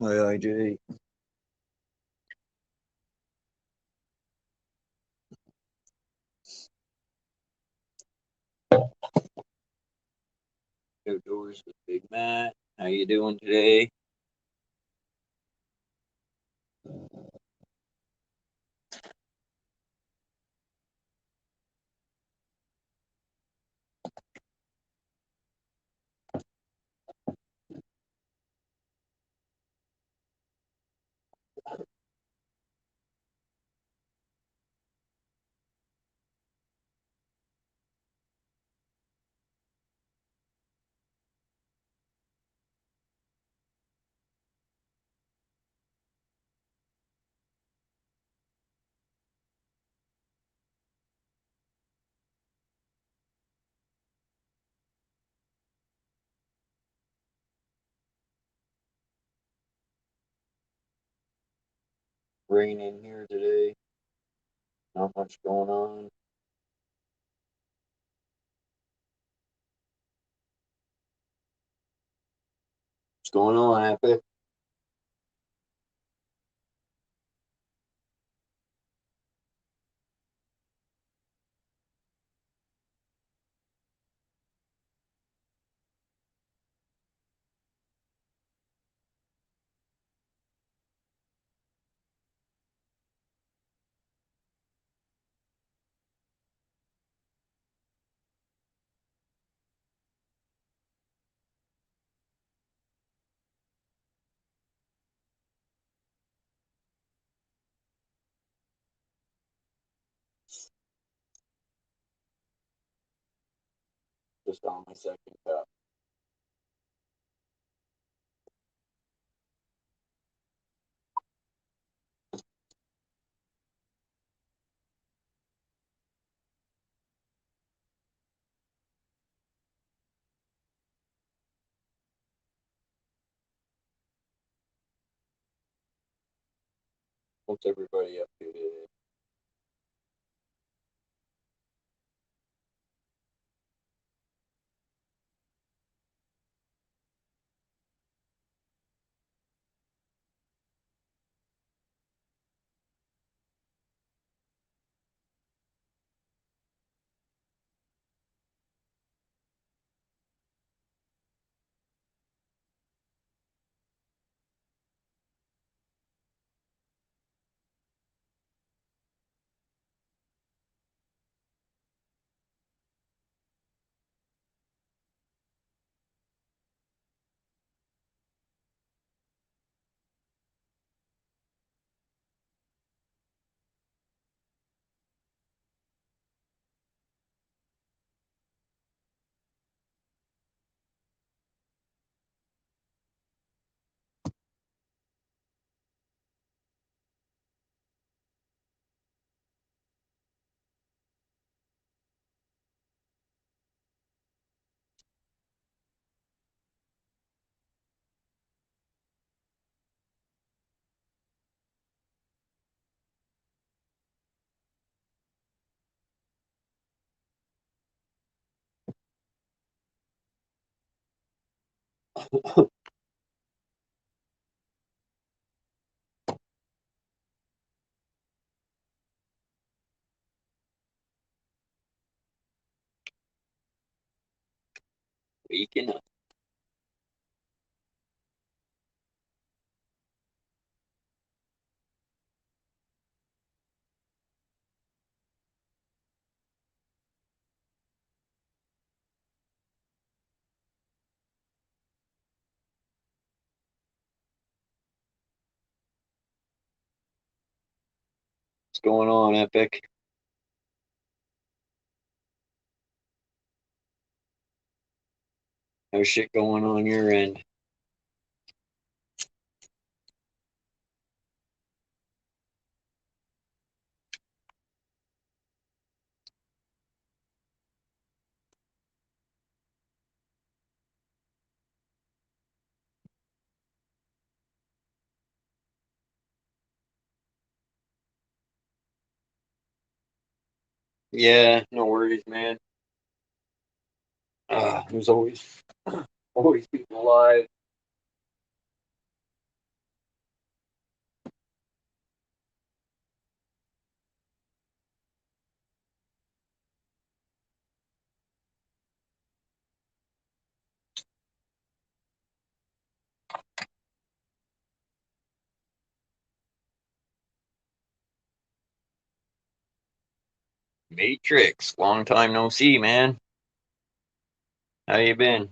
Hi, IJ. Outdoors with Big Matt. How you doing today? Raining here today. Not much going on. What's going on, Epic? Just on my second cup. What's everybody up to today? Waking up. What's going on, Epic? How's shit going on your end? Yeah, no worries, man. There's always always people alive. Matrix, long time no see, man. How you been?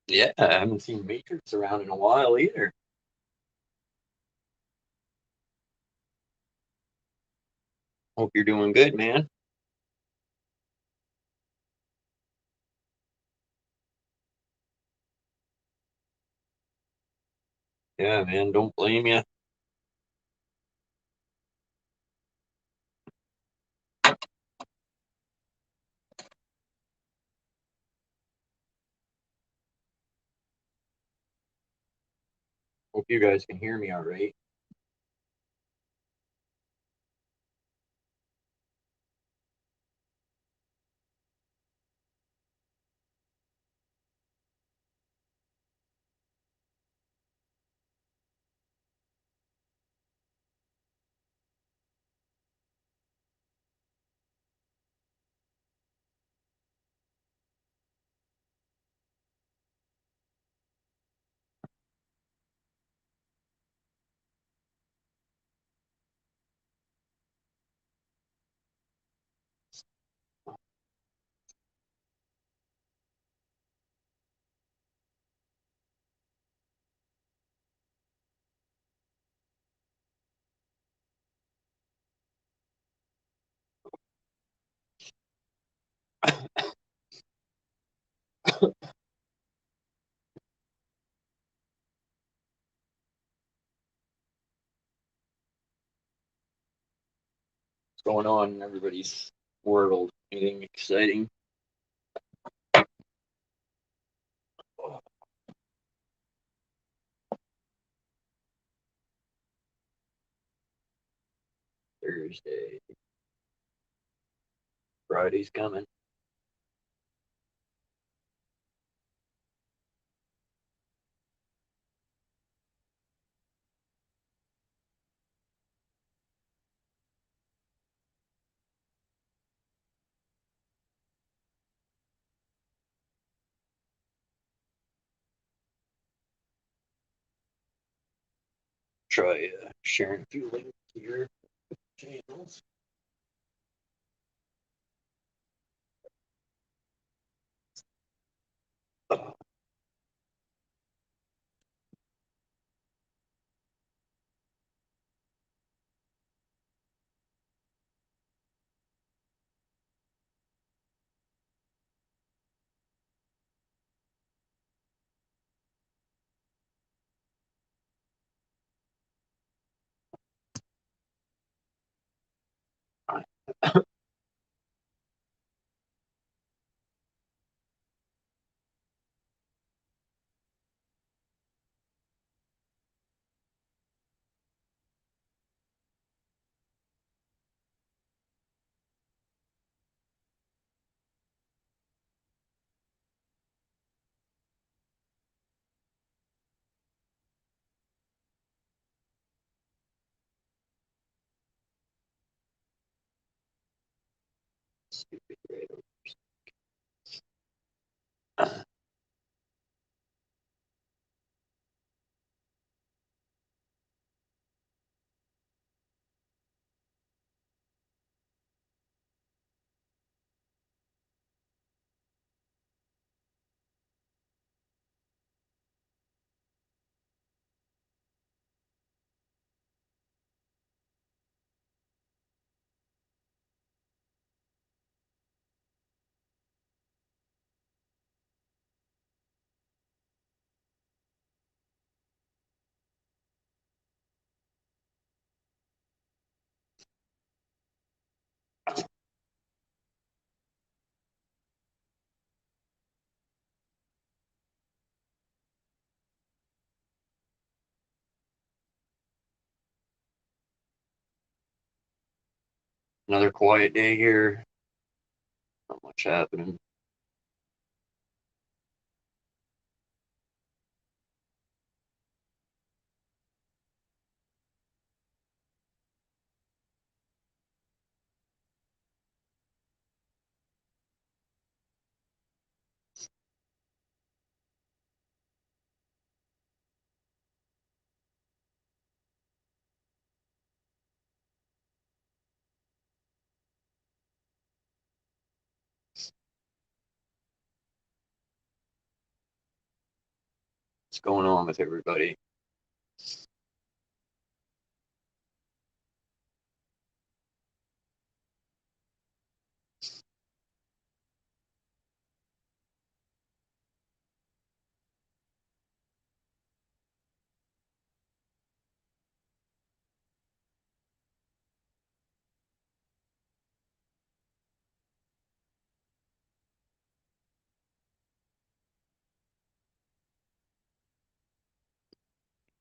Yeah, I haven't seen Matrix around in a while either. Hope you're doing good, man. Yeah, man, don't blame you. Hope you guys can hear me all right. What's going on in everybody's world? Anything exciting? Oh, Thursday. Friday's coming. Try sharing a few links to your channels. Oh, stupid radio. Another quiet day here. Not much happening. What's going on with everybody?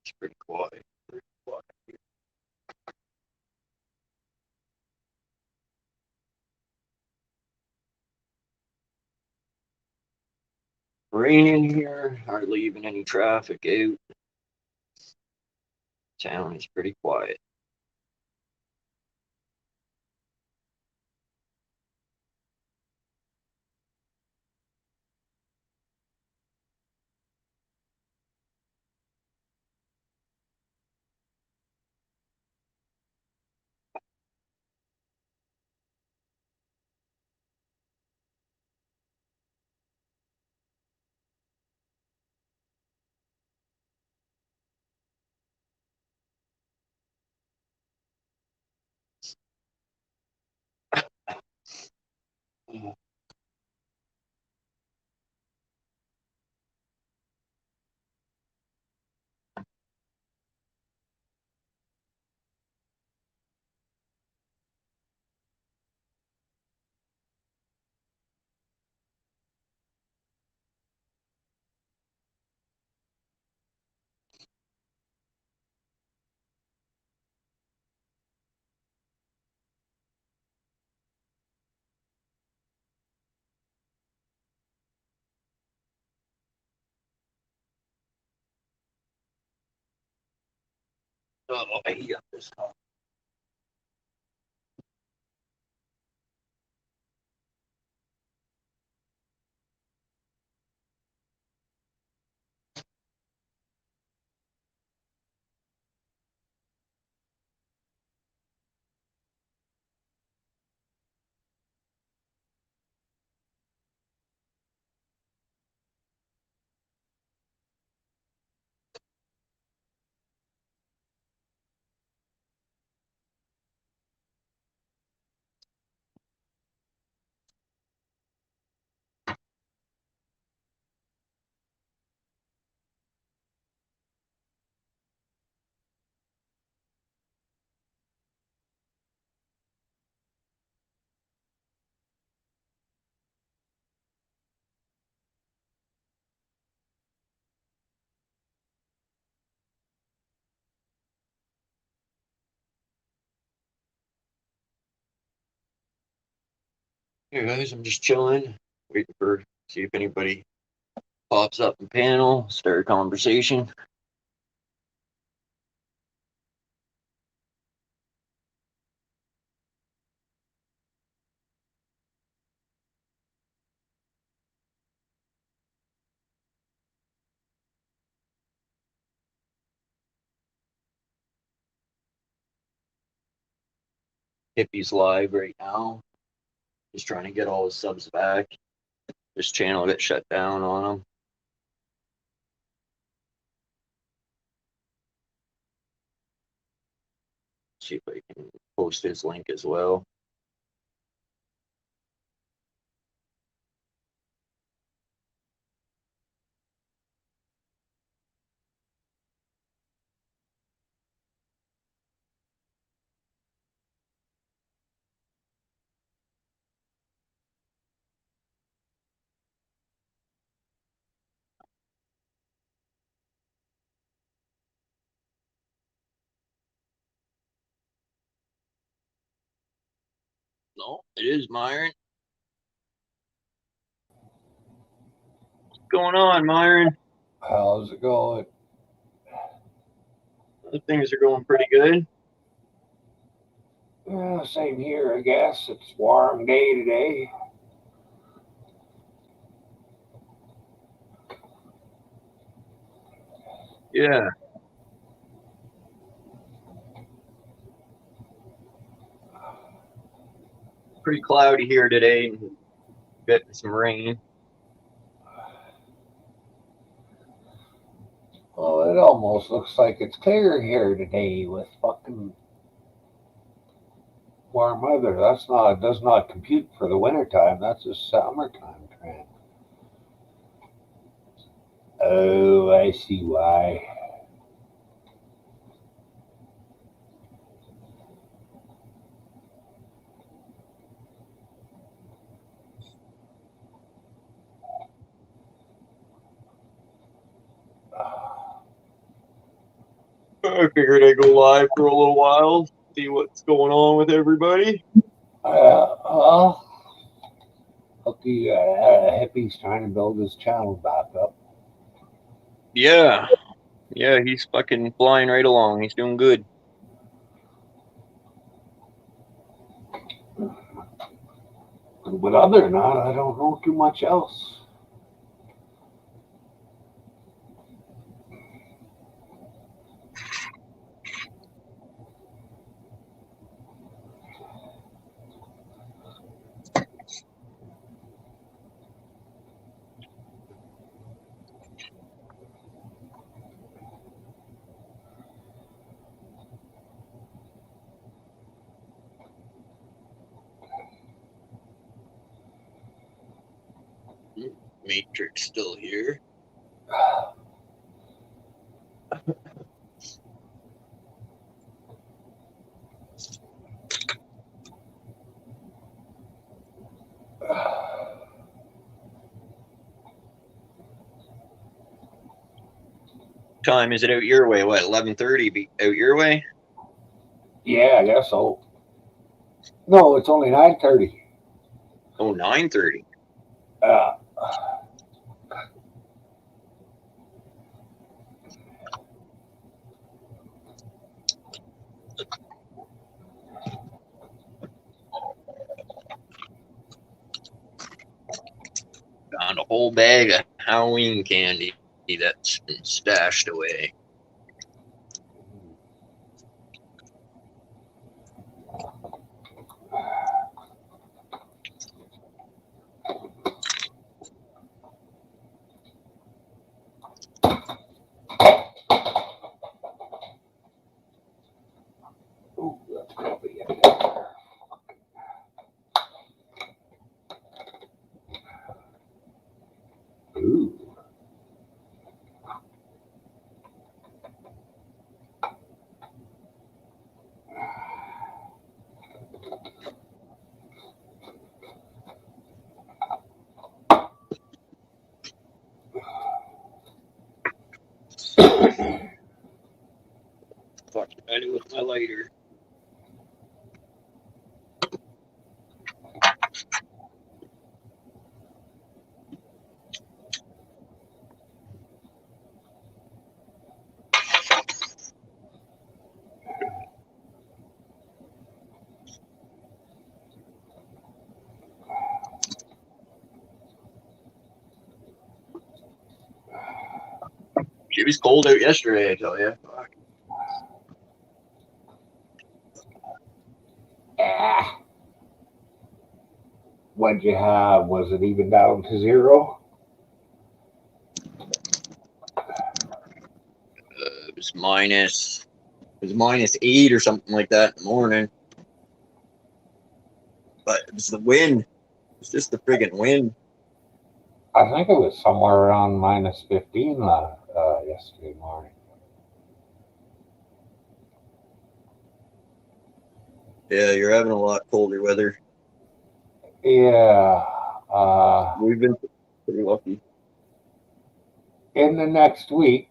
It's pretty quiet. Pretty quiet. Raining here. Hardly even any traffic out. Town is pretty quiet. Oh, I heat up this car. Hey guys, I'm just chilling, waiting for see if anybody pops up in panel, start a conversation. Hippie's live right now. Just trying to get all his subs back. This channel got shut down on him. See if I can post his link as well. No, it is Myron. What's going on, Myron? How's it going? Things are going pretty good. Same here, I guess. It's a warm day today. Yeah. Pretty cloudy here today and getting some rain. Well, it almost looks like it's clear here today with fucking warm weather. Does not compute for the wintertime. That's a summertime trend. Oh, I see why. I figured I'd go live for a little while, see what's going on with everybody. Well, Hooky Hippie's trying to build his channel back up. Yeah. Yeah, he's fucking flying right along. He's doing good. But other than that, I don't know too much else. Matrix still here. Time is it out your way? What, 11:30 out your way? Yeah, I guess so. No, it's only 9:30. Oh, 9:30. Found a whole bag of Halloween candy that's been stashed away. Ooh, that's probably it. Ooh. Fuck, I do with my lighter. It was cold out yesterday, I tell you. Fuck. What'd you have? Was it even down to 0? It was -8 or something like that in the morning. But it was the wind. It's just the friggin' wind. I think it was somewhere around -15 yesterday morning. Yeah, you're having a lot colder weather. Yeah. We've been pretty lucky. In the next week,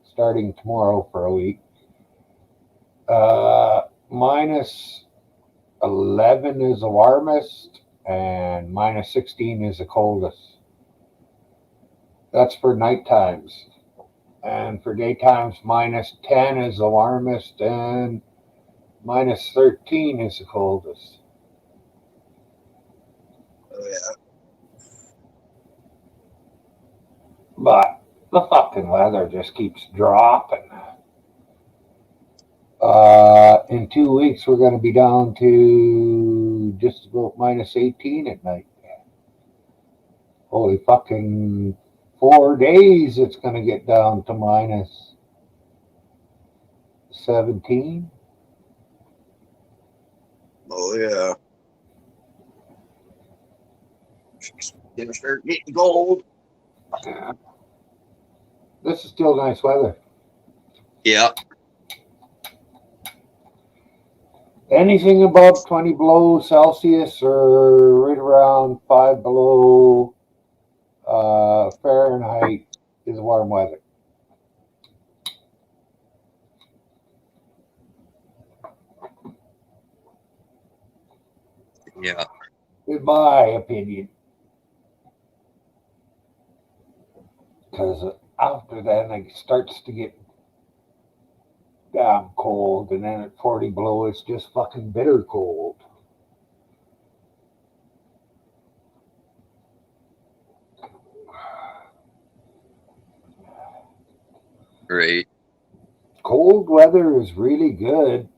starting tomorrow for a week, minus 11 is the warmest, and minus 16 is the coldest. That's for night times. And for daytimes, minus 10 is the warmest, and minus 13 is the coldest. Oh yeah. But the fucking weather just keeps dropping. In 2 weeks, we're going to be down to just about minus 18 at night. Holy fucking 4 days, it's going to get down to minus 17. Oh yeah. Gonna start getting cold. Yeah. This is still nice weather. Yeah. Anything above 20 below Celsius or right around 5 below Fahrenheit is warm weather. Yeah. In my opinion. Because after then it starts to get damn cold, and then at 40 below it's just fucking bitter cold. Right. Cold weather is really good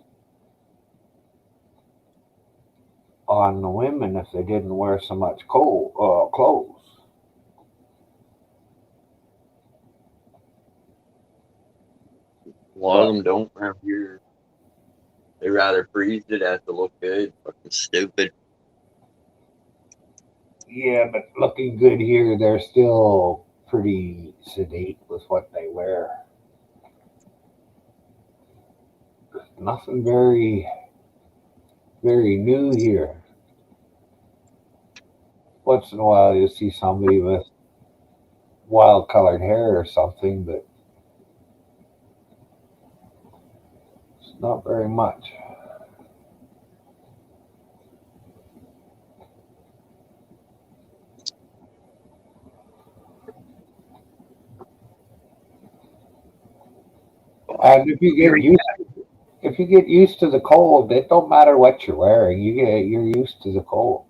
on the women if they didn't wear so much clothes. A lot of them don't around here. They rather freeze it as to look good. Fucking stupid. Yeah, but looking good here, they're still pretty sedate with what they wear. Nothing very new here. Once in a while, you'll see somebody with wild colored hair or something, but it's not very much. And if you get used to the cold, it don't matter what you're wearing. You're used to the cold.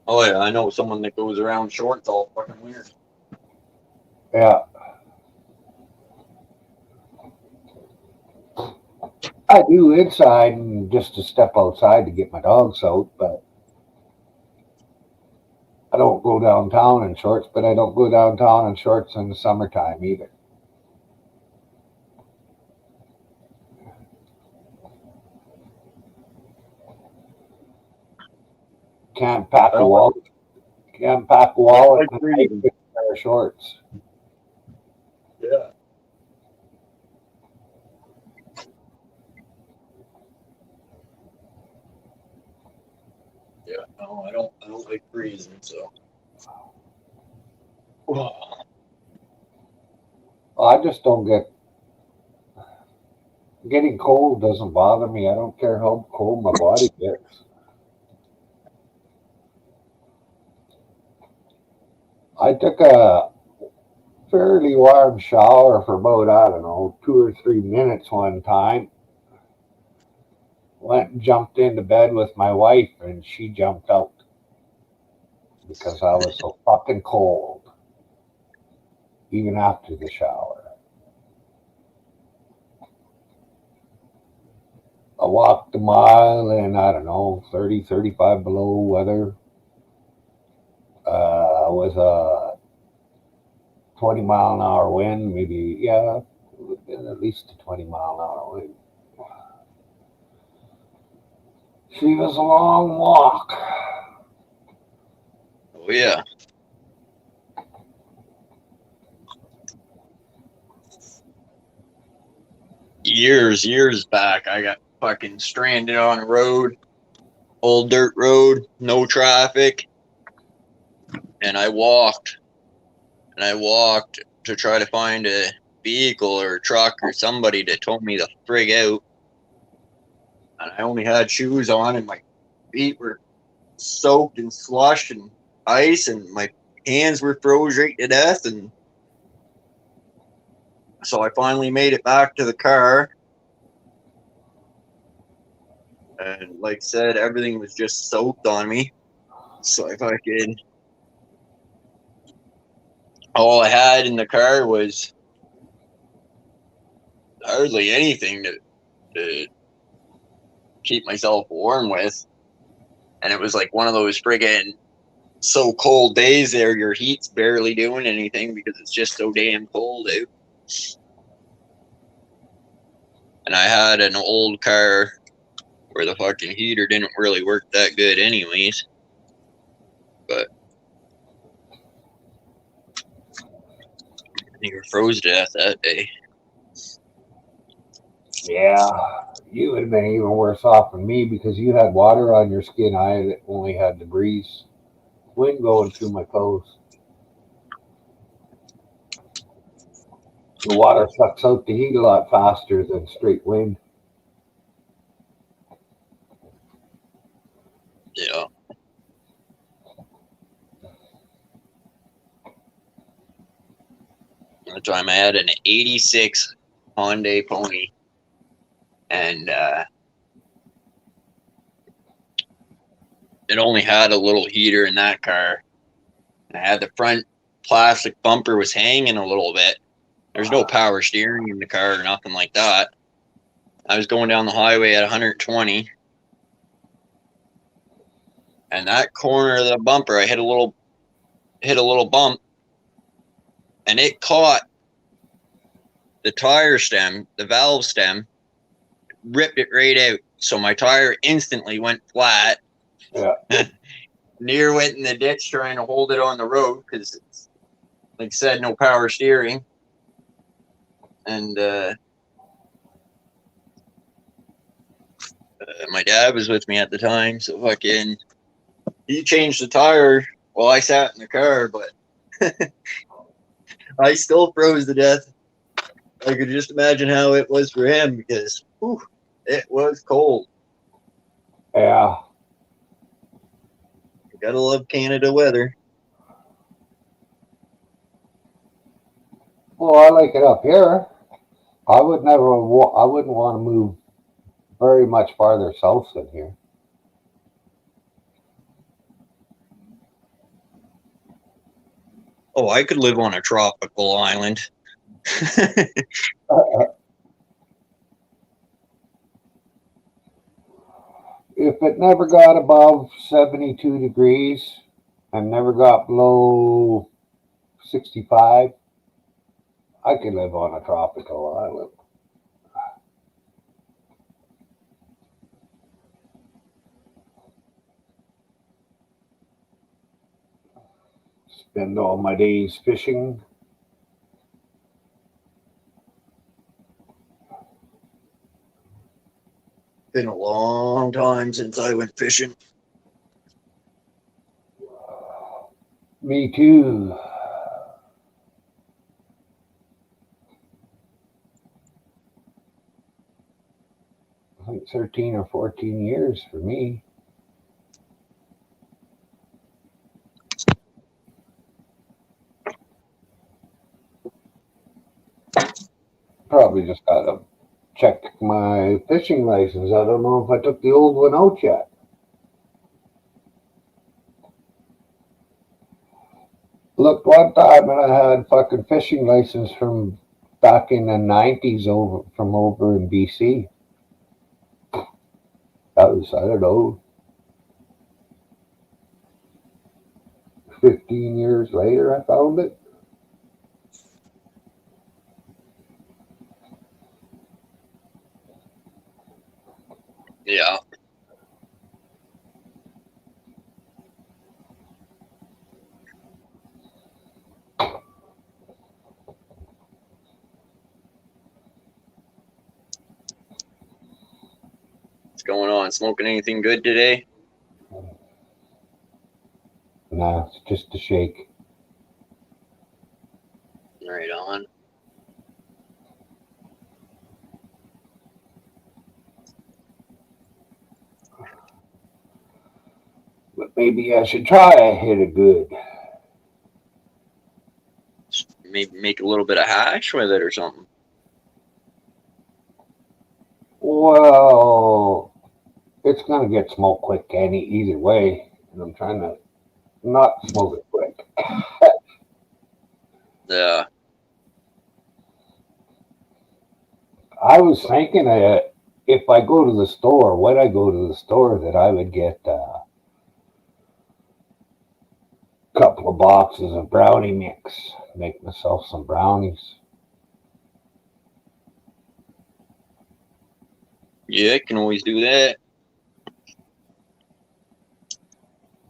Oh yeah, I know someone that goes around shorts all fucking weird. Yeah, I do inside and just to step outside to get my dogs out, but I don't go downtown in shorts. But I don't go downtown in shorts in the summertime either. Can't pack I a don't like, wallet. Can't pack a I don't wallet like and a freezing. pair of shorts. Yeah. Yeah. No, I don't like freezing, so I just don't get getting cold doesn't bother me. I don't care how cold my body gets. I took a fairly warm shower for about, I don't know, 2 or 3 minutes one time. Went and jumped into bed with my wife, and she jumped out because I was so fucking cold, even after the shower. I walked a mile in, I don't know, 30, 35 below weather. With a 20-mile-an-hour wind, maybe, yeah, it would have been at least a 20-mile-an-hour wind. She was a long walk. oh yeah. Years back, I got fucking stranded on a road, old dirt road, no traffic, and I walked to try to find a vehicle or a truck or somebody that told me to frig out. and I only had shoes on, and my feet were soaked in slush and ice, and my hands were froze right to death. And so I finally made it back to the car. And like I said, everything was just soaked on me. So I fucking, all I had in the car was hardly anything to keep myself warm with. And it was like one of those friggin' so cold days there, your heat's barely doing anything because it's just so damn cold out. And I had an old car where the fucking heater didn't really work that good anyways. But you were froze to death that day. Yeah, you would have been even worse off than me because you had water on your skin. Only had the breeze, wind going through my clothes. The water sucks out the heat a lot faster than straight wind. Yeah. At the time I had an 86 Hyundai Pony. And it only had a little heater in that car. I had the front plastic bumper was hanging a little bit. There's no power steering in the car or nothing like that. I was going down the highway at 120, and that corner of the bumper, I hit a little bump, and it caught the tire stem, the valve stem, ripped it right out. So my tire instantly went flat. Yeah. Near went in the ditch trying to hold it on the road because it's, like I said, no power steering. And my dad was with me at the time, so fucking he changed the tire while I sat in the car, but I still froze to death. I could just imagine how it was for him because whew, it was cold. Yeah. You gotta love Canada weather. Well, I like it up here. I would never. I wouldn't want to move very much farther south than here. Oh, I could live on a tropical island. If it never got above 72 degrees and never got below 65, I could live on a tropical island. Spend all my days fishing. Been a long time since I went fishing. Me too. I think 13 or 14 years for me. Probably just got to check my fishing license. I don't know if I took the old one out yet. Looked one time and I had fucking fishing license from back in the 90s over in BC. That was, I don't know, 15 years later I found it. Yeah. What's going on? Smoking anything good today? Nah, it's just a shake. Right on. Maybe I should try a hit of good. Maybe make a little bit of hash with it or something. Well, it's gonna get smoked quick either way, and I'm trying to not smoke it quick. Yeah. I was thinking that if I go to the store, when I go to the store, that I would get a couple of boxes of brownie mix, make myself some brownies. Yeah, can always do that.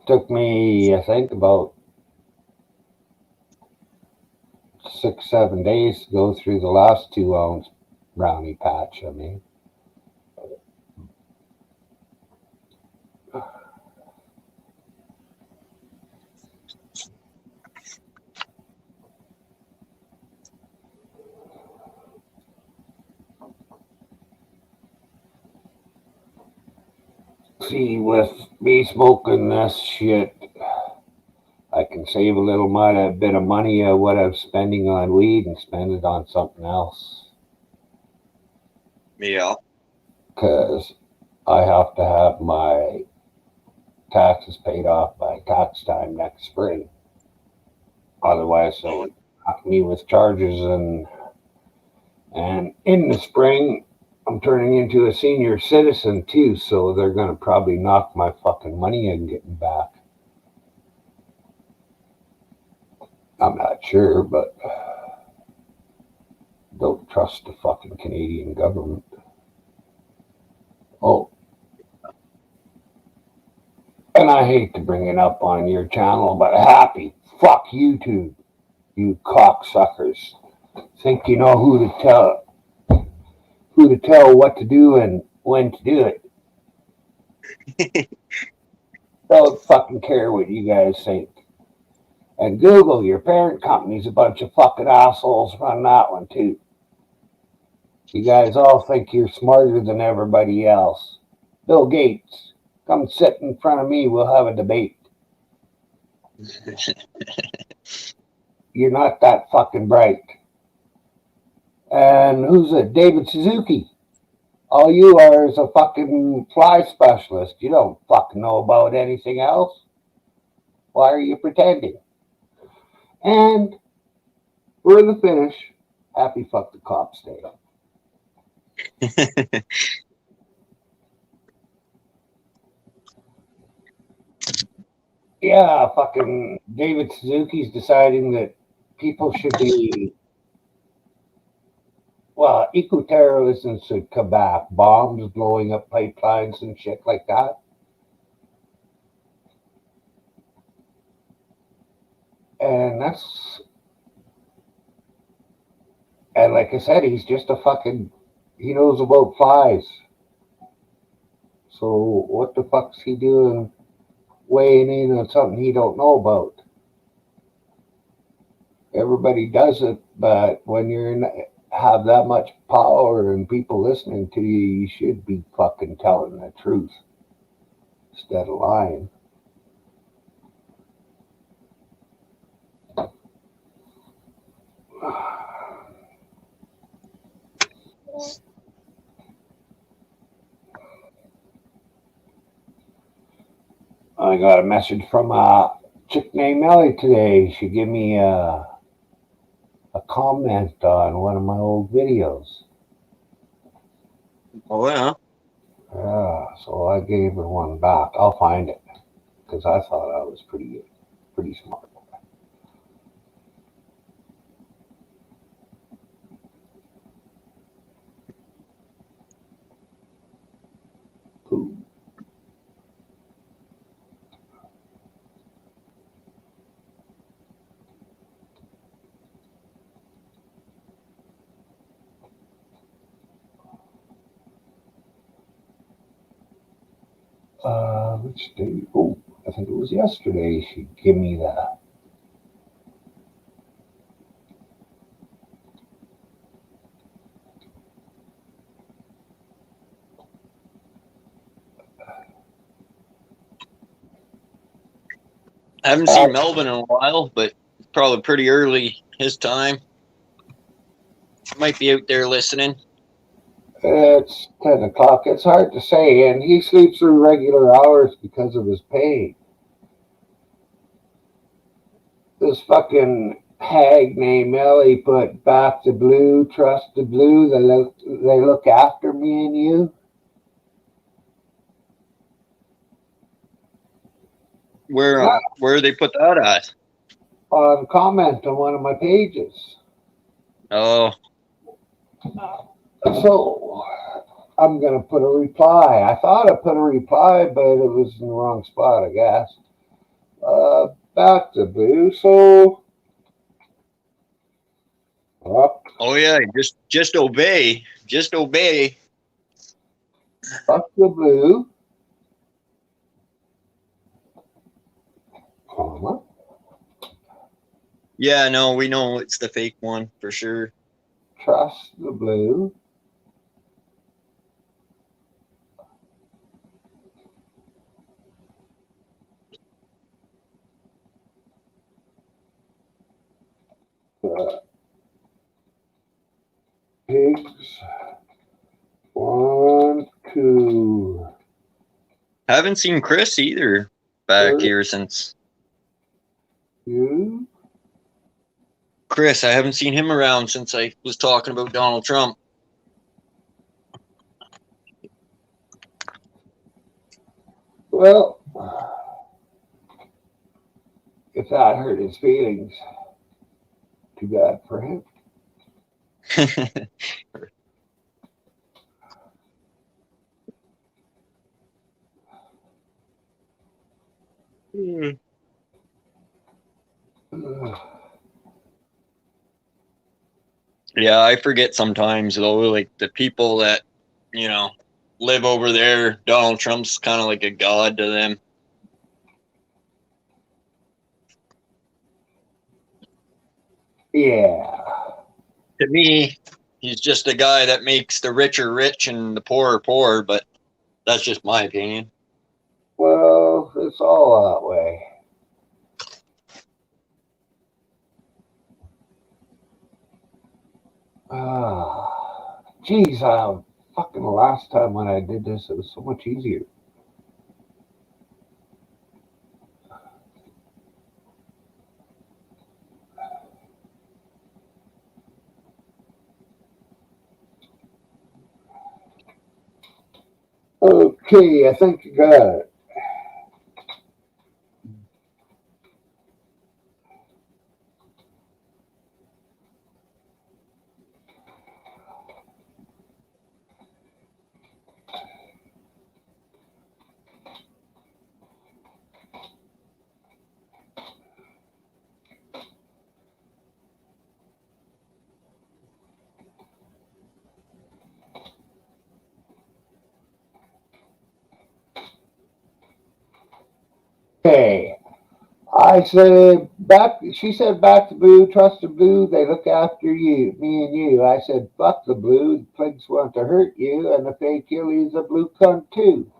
Took me, I think, about 6, 7 days to go through the last 2 ounce brownie patch. I mean, see, with me smoking this shit, I can save a little bit of money of what I'm spending on weed and spend it on something else. Yeah. Because I have to have my taxes paid off by tax time next spring. Otherwise, they'll knock me with charges. And in the spring, I'm turning into a senior citizen too, so they're going to probably knock my fucking money and getting back. I'm not sure, but don't trust the fucking Canadian government. Oh, and I hate to bring it up on your channel, but happy fuck YouTube, you cocksuckers. Think you know who to tell what to do and when to do it. Don't fucking care what you guys think. And Google, your parent company's a bunch of fucking assholes. Run that one too. You guys all think you're smarter than everybody else. Bill Gates, come sit in front of me. We'll have a debate. You're not that fucking bright. And who's it? David Suzuki. All you are is a fucking fly specialist. You don't fucking know about anything else. Why are you pretending? And for the finish, happy fuck the cops day. Yeah, fucking David Suzuki's deciding that people should be, well, eco-terrorism should come back. Bombs blowing up pipelines and shit like that. And like I said, he's just a fucking, he knows about flies. So what the fuck's he doing weighing in on something he don't know about? Everybody does it, but when have that much power and people listening to you, you should be fucking telling the truth instead of lying. I got a message from a chick named Ellie today. She gave me a comment on one of my old videos. Oh, yeah. Yeah, so I gave her one back. I'll find it because I thought I was pretty smart. Cool. Which day? Oh, I think it was yesterday. She gave me that. I haven't seen Melvin in a while, but it's probably pretty early his time. Might be out there listening. It's 10 o'clock. It's hard to say. And he sleeps through regular hours because of his pain. This fucking hag named Ellie put back the blue, trust the blue. They look after me and you. Where they put that at? On comment on one of my pages. Oh. So I'm gonna put a reply. I thought I put a reply, but it was in the wrong spot, I guess. Back to blue. So. Oh yeah, just obey. Just obey. Fuck the blue. Comma. Yeah, no, we know it's the fake one for sure. Trust the blue. Pigs. 1, 2. Haven't seen Chris either back here since. You. Chris, I haven't seen him around since I was talking about Donald Trump. Well, if that hurt his feelings, too bad for him. Yeah, I forget sometimes though, like the people that, live over there, Donald Trump's kind of like a god to them. Yeah. To me, he's just a guy that makes the richer rich and the poorer poor, but that's just my opinion. Well, it's all that way. Geez, fucking the last time when I did this, it was so much easier. Okay, I think you got it. Okay. I said back. She said back to blue, trust the blue. They look after you, me and you. I said fuck the blue. The pigs want to hurt you, and if they kill you, he's a blue cunt too.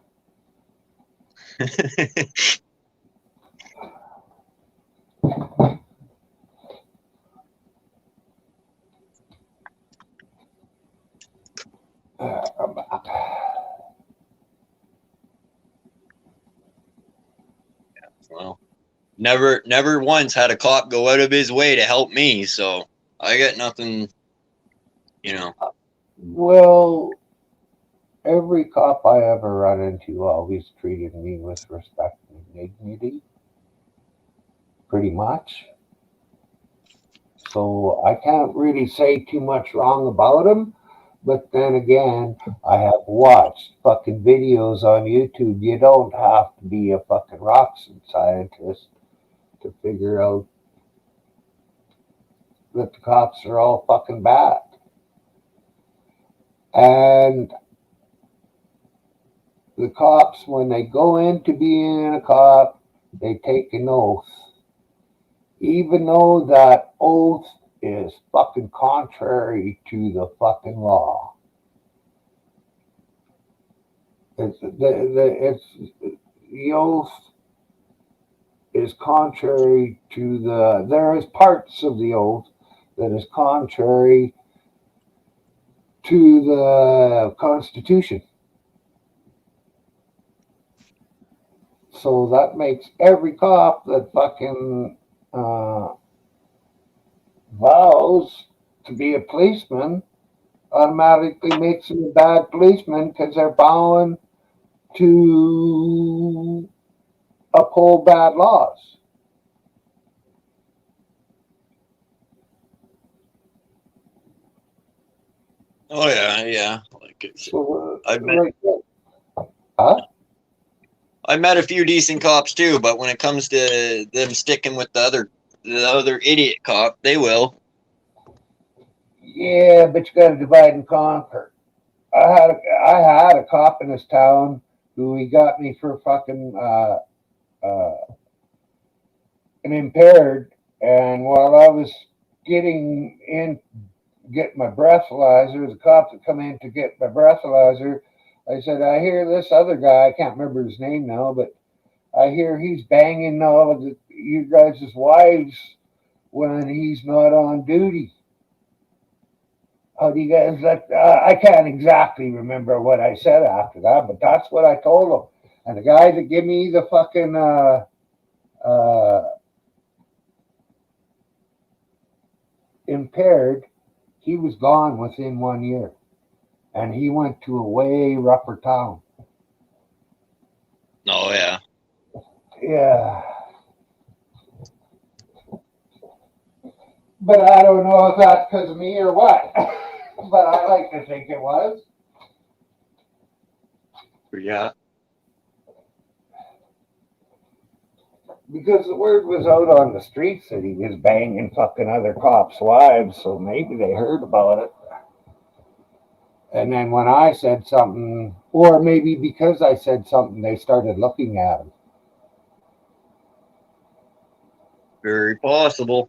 Well, never once had a cop go out of his way to help me, so I got nothing, Well, every cop I ever run into always treated me with respect and dignity, pretty much. So I can't really say too much wrong about him. But then again, I have watched fucking videos on YouTube. You don't have to be a fucking rock scientist to figure out that the cops are all fucking bad. And the cops, when they go into being a cop, they take an oath. Even though that oath is fucking contrary to the fucking law. It's the oath is contrary to there is parts of the oath that is contrary to the Constitution. So that makes every cop that fucking vows to be a policeman automatically makes them a bad policeman because they're vowing to uphold bad laws. Oh yeah. Like So, I've met right there. Huh? I met a few decent cops too, but when it comes to them sticking with the other idiot cop, they will. Yeah, but you got to divide and conquer. I had a cop in this town who he got me for fucking an impaired, and while I was getting my breathalyzer, the cop that come in to get my breathalyzer, I said, I hear this other guy, I can't remember his name now, but I hear he's banging all of you guys' wives when he's not on duty. How do you guys let? I can't exactly remember what I said after that, but that's what I told him. And the guy that gave me the fucking impaired, he was gone within 1 year, and he went to a way rougher town. Oh yeah. Yeah. But I don't know if that's because of me or what. But I like to think it was. Yeah. Because the word was out on the streets that he was banging fucking other cops' wives, so maybe they heard about it. And then when I said something, or maybe because I said something, they started looking at him. Very possible.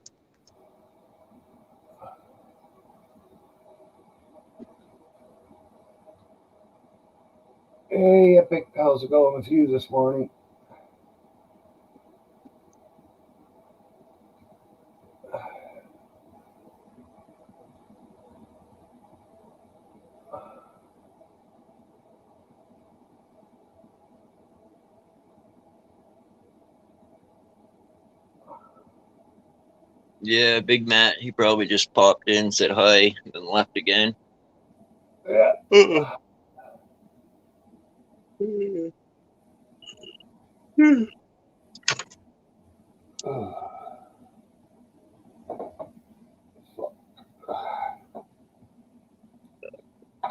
Hey, Epic, how's it going with you this morning? Yeah, Big Matt, he probably just popped in, said hi, and then left again. Yeah.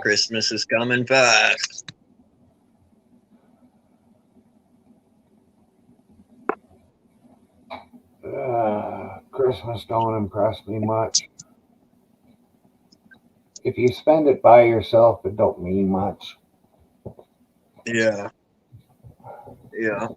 Christmas is coming fast. Christmas don't impress me much. If you spend it by yourself, it don't mean much. Yeah. Yeah.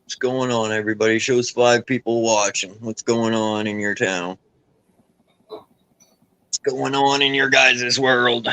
What's going on, everybody? Shows 5 people watching. What's going on in your town? What's going on in your guys' world?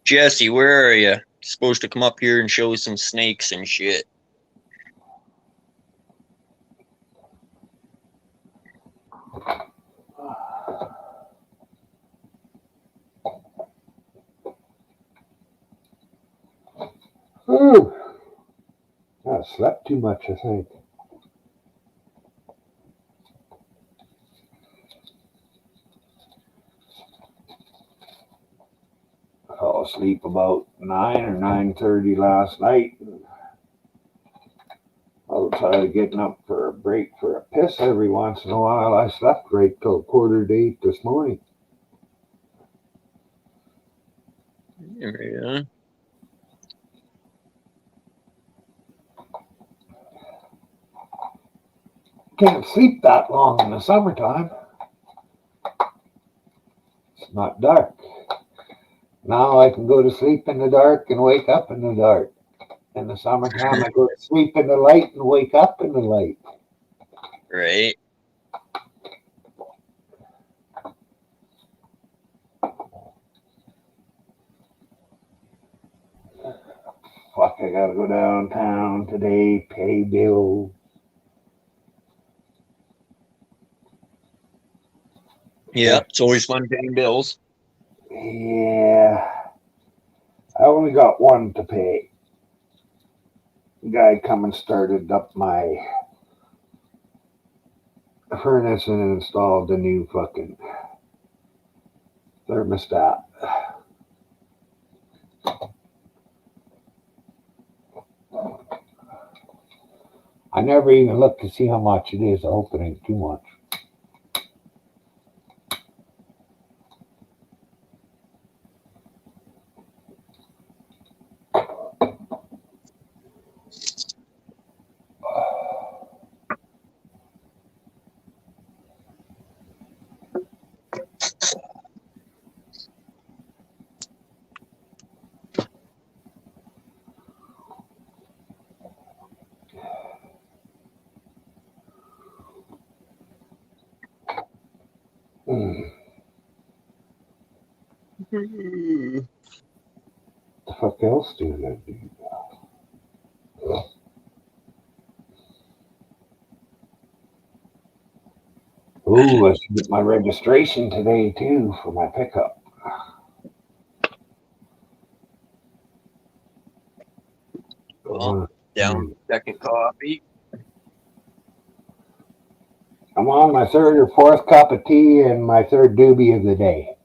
Jesse, where are you? Supposed to come up here and show some snakes and shit. Ooh, I slept too much, I think. Oh fell asleep about 9 or 9:30 last night. Outside getting up for a break for a piss every once in a while, I slept right till 7:45 this morning. Yeah. Can't sleep that long in the summertime. It's not dark. Now I can go to sleep in the dark and wake up in the dark. In the summertime, I go to sleep in the light and wake up in the light. Right. Fuck, I gotta go downtown today, pay bills. Yeah, it's always fun paying bills. Yeah, I only got one to pay. The guy come and started up my furnace and installed the new fucking thermostat. I never even looked to see how much it is. I hope it ain't too much. Mm. The fuck else do I do? Ooh, I should get my registration today too for my pickup. Well, down second coffee. I'm on my third or fourth cup of tea and my third doobie of the day.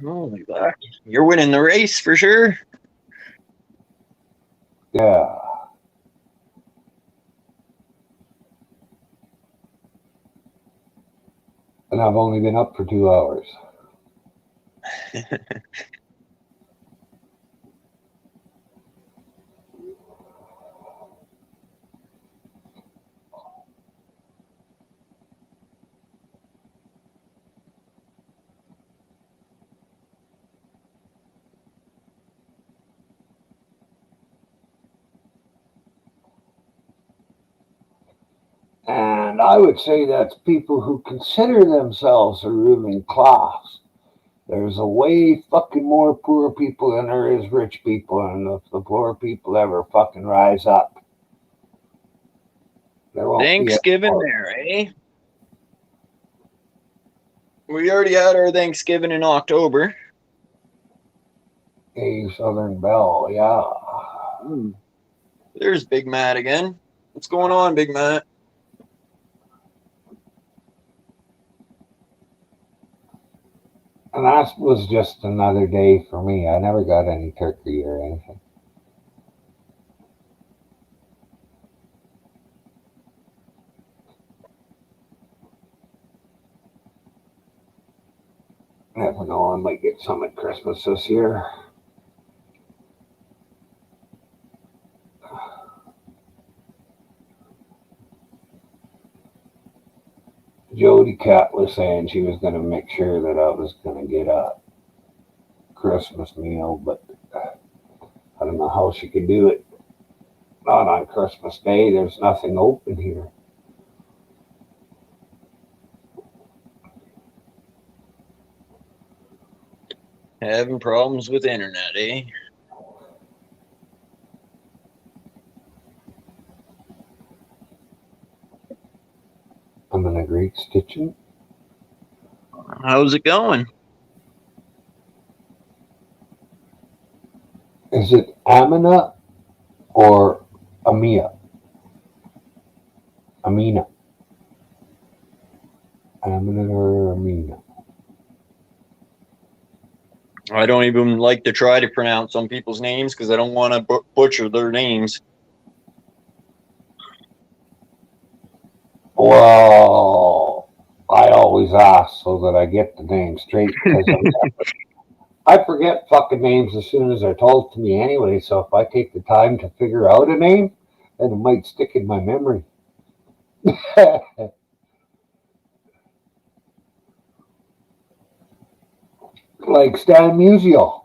Holy fuck. You're winning the race for sure. Yeah. And I've only been up for 2 hours. And I would say that's people who consider themselves a ruling class. There's a way fucking more poor people than there is rich people, and if the poor people ever fucking rise up, there won't Thanksgiving there, eh? We already had our Thanksgiving in October. be a Southern Belle, yeah. There's Big Matt again. What's going on, Big Matt? And that was just another day for me. I never got any turkey or anything. Never know, I might get some at Christmas this year. Jody Cat was saying she was going to make sure that I was going to get a Christmas meal, but I don't know how she could do it. Not on Christmas Day. There's nothing open here. Having problems with internet, eh? I'm in a great stitching. How's it going? Is it Amina or Amina? Amina. Amina or Amina? I don't even like to try to pronounce some people's names because I don't want to butcher their names. Well, I always ask so that I get the name straight because I forget fucking names as soon as they're told to me anyway. So if I take the time to figure out a name, then it might stick in my memory. Like Stan Musial.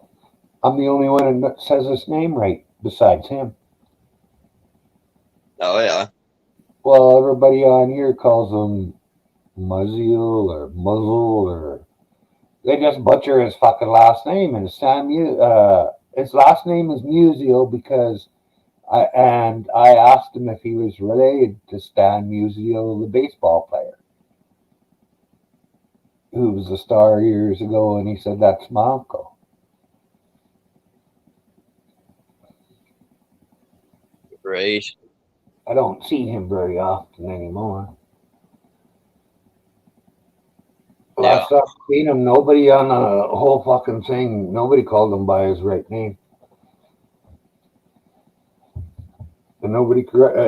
I'm the only one that says his name right besides him. Oh, yeah. Well, everybody on here calls him Muzzle or Muzzle or they just butcher his fucking last name. And his last name is Musial because I asked him if he was related to Stan Musial, the baseball player, who was a star years ago, and he said that's my uncle. Right. I don't see him very often anymore. Yeah. Last time I seen him, nobody on the whole fucking thing, nobody called him by his right name. And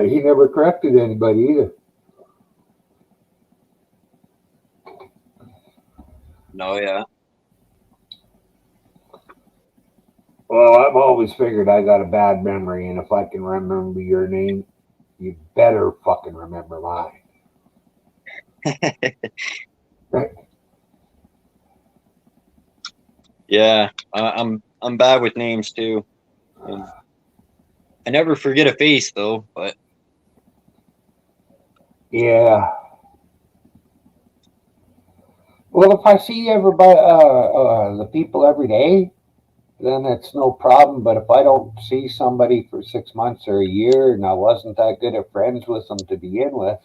he never corrected anybody either. No, yeah. Well, I've always figured I got a bad memory, and if I can remember your name, you better fucking remember mine. Right? Yeah. I'm bad with names too. And I never forget a face though, but Yeah. Well, if I see everybody, the people every day, then it's no problem. But if I don't see somebody for 6 months or a year, and I wasn't that good at friends with them to begin with,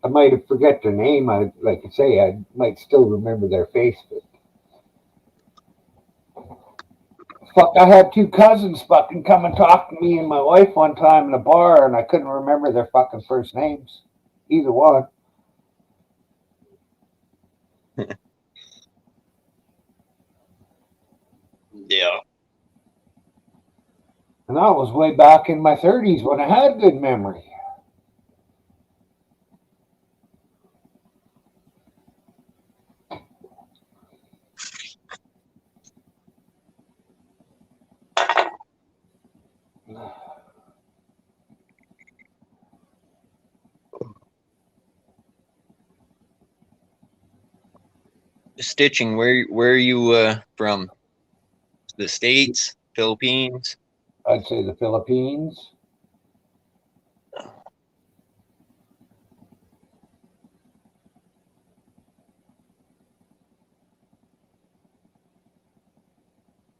I might forget their name. Like I say, I might still remember their face. But fuck, I had two cousins fucking come and talk to me and my wife one time in a bar, and I couldn't remember their fucking first names, either one. yeah. And that was way back in my 30s when I had good memory. Stitching, where are you from? The States, Philippines? I'd say the Philippines.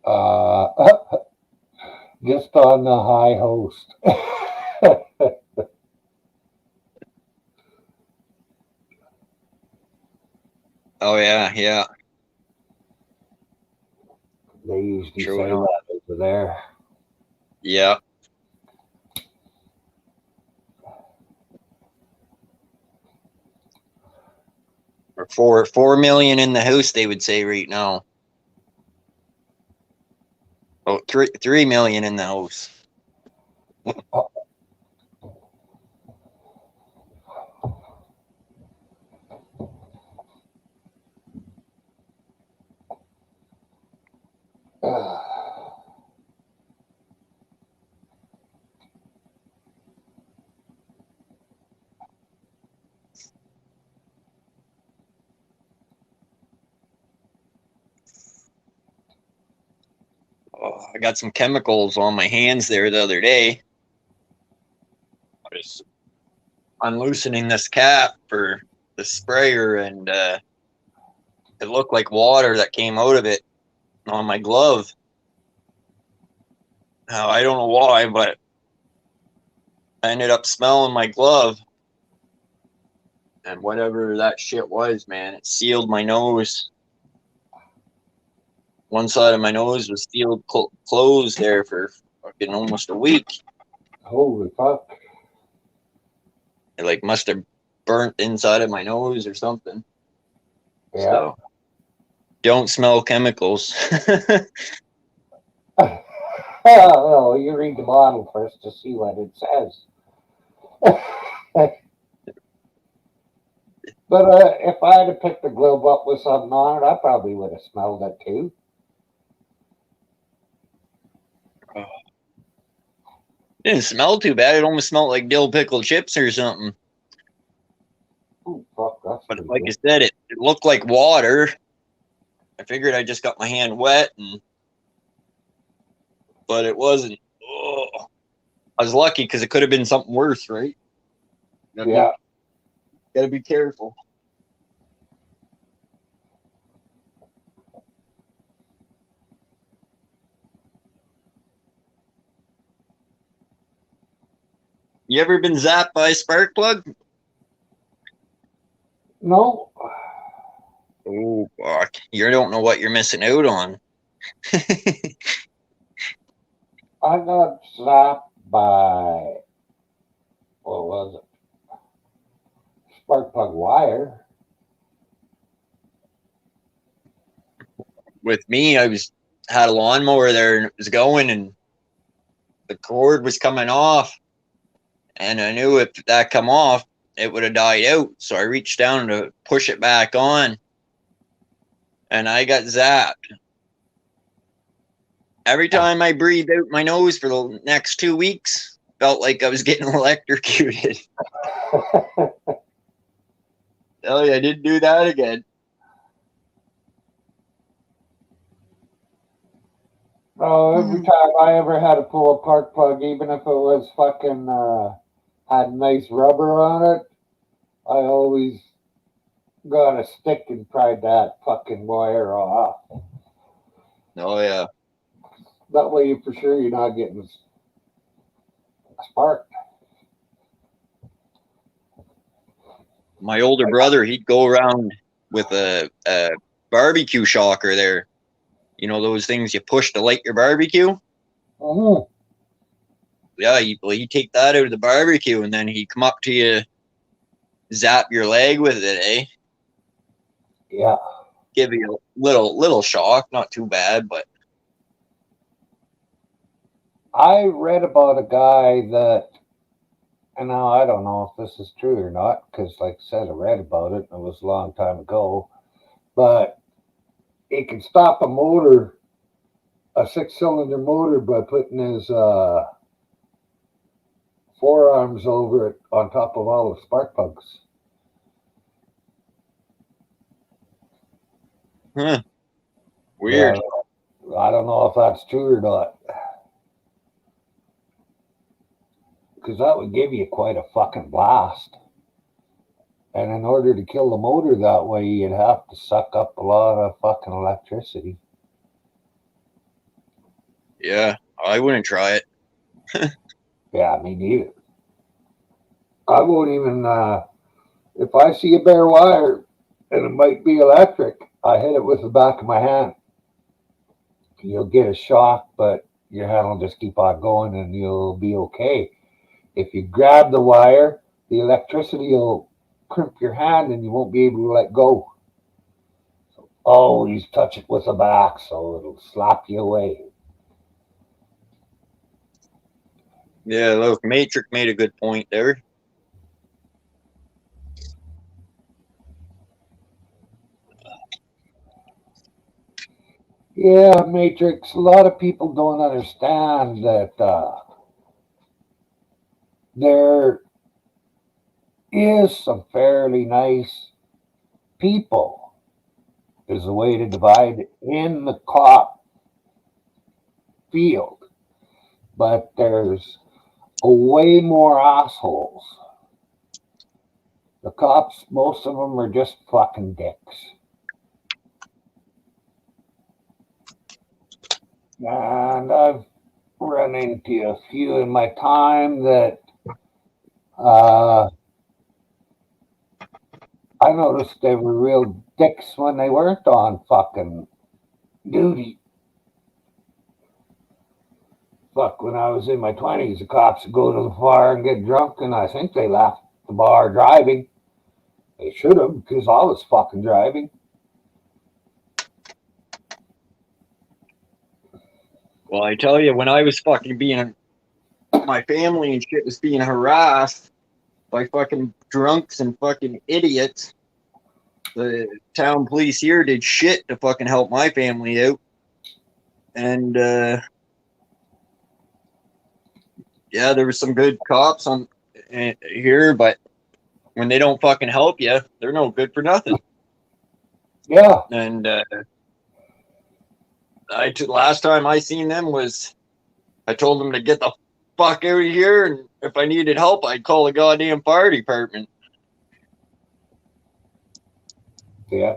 Uh, just on the high host. Oh yeah, yeah. They usually True say enough. that over there. Yeah. Or 4 million in the house, they would say right now. Oh, 3 million in the house. Oh, I got some chemicals on my hands there the other day. I was unloosening this cap for the sprayer, and it looked like water that came out of it on my glove. Now, I don't know why, but I ended up smelling my glove, and whatever that shit was, man, it sealed my nose. One side of my nose was sealed closed there for fucking almost a week. Holy fuck. It like must have burnt inside of my nose or something. Yeah. So Don't smell chemicals. Well, you read the bottle first to see what it says. But if I had to pick the glove up with something on it, I probably would have smelled it too. Didn't smell too bad. It almost smelled like dill pickle chips or something. Ooh, fuck, that's But pretty like good. I said, it looked like water. I figured I just got my hand wet, but it wasn't. Oh, I was lucky because it could have been something worse, right? Yeah. Gotta be careful. You ever been zapped by a spark plug? No, Oh, fuck. You don't know what you're missing out on. I got zapped by, what was it? Spark plug wire. With me, I had a lawnmower there and it was going and the cord was coming off. And I knew if that come off, it would have died out. So I reached down to push it back on. And I got zapped. Every time I breathed out my nose for the next 2 weeks, felt like I was getting electrocuted. Oh, yeah, I didn't do that again. Oh, every time I ever had to pull a spark plug, even if it was fucking had nice rubber on it, I always got a stick and pried that fucking wire off. Oh, yeah. That way, you for sure you're not getting sparked. My older brother, he'd go around with a barbecue shocker there. You know, those things you push to light your barbecue? Mm-hmm. Yeah, he'd take that out of the barbecue and then he'd come up to you, zap your leg with it, eh? Yeah. Give you a little shock, not too bad, but I read about a guy that, and now I don't know if this is true or not, because like I said, I read about it, and it was a long time ago, but he can stop a motor, a 6-cylinder motor, by putting his forearms over it on top of all the spark plugs. weird. Yeah, I don't know if that's true or not. Because that would give you quite a fucking blast. And in order to kill the motor that way, you'd have to suck up a lot of fucking electricity. Yeah, I wouldn't try it. Yeah, me neither. I won't even, if I see a bare wire and it might be electric, I hit it with the back of my hand. You'll get a shock, but your hand will just keep on going and you'll be okay. If you grab the wire, the electricity will crimp your hand and you won't be able to let go. So always touch it with the back so it'll slap you away. Yeah, look, Matrix made a good point there. Yeah, Matrix, a lot of people don't understand that there is some fairly nice people. There's a way to divide in the cop field, but there's a way more assholes. The cops, most of them are just fucking dicks. And I've run into a few in my time that I noticed they were real dicks when they weren't on fucking duty. Fuck, when I was in my 20s, the cops would go to the bar and get drunk, and I think they left the bar driving. They should have, because I was fucking driving. Well, I tell you, when I was fucking being, my family and shit was being harassed by fucking drunks and fucking idiots, the town police here did shit to fucking help my family out. And yeah, there was some good cops on here, but when they don't fucking help you, they're no good for nothing. Yeah. And last time I seen them was, I told them to get the fuck out of here, and if I needed help, I'd call the goddamn fire department. Yeah.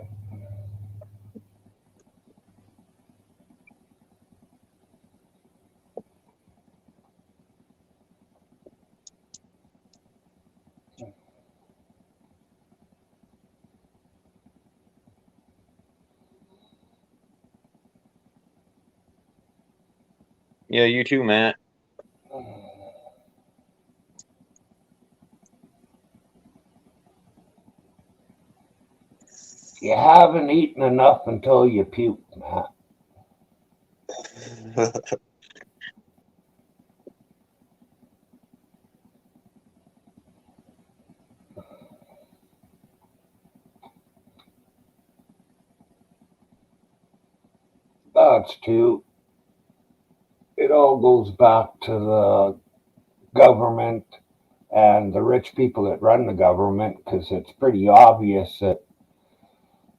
Yeah, you too, Matt. You haven't eaten enough until you puke, Matt. That's true. It all goes back to the government and the rich people that run the government, because it's pretty obvious that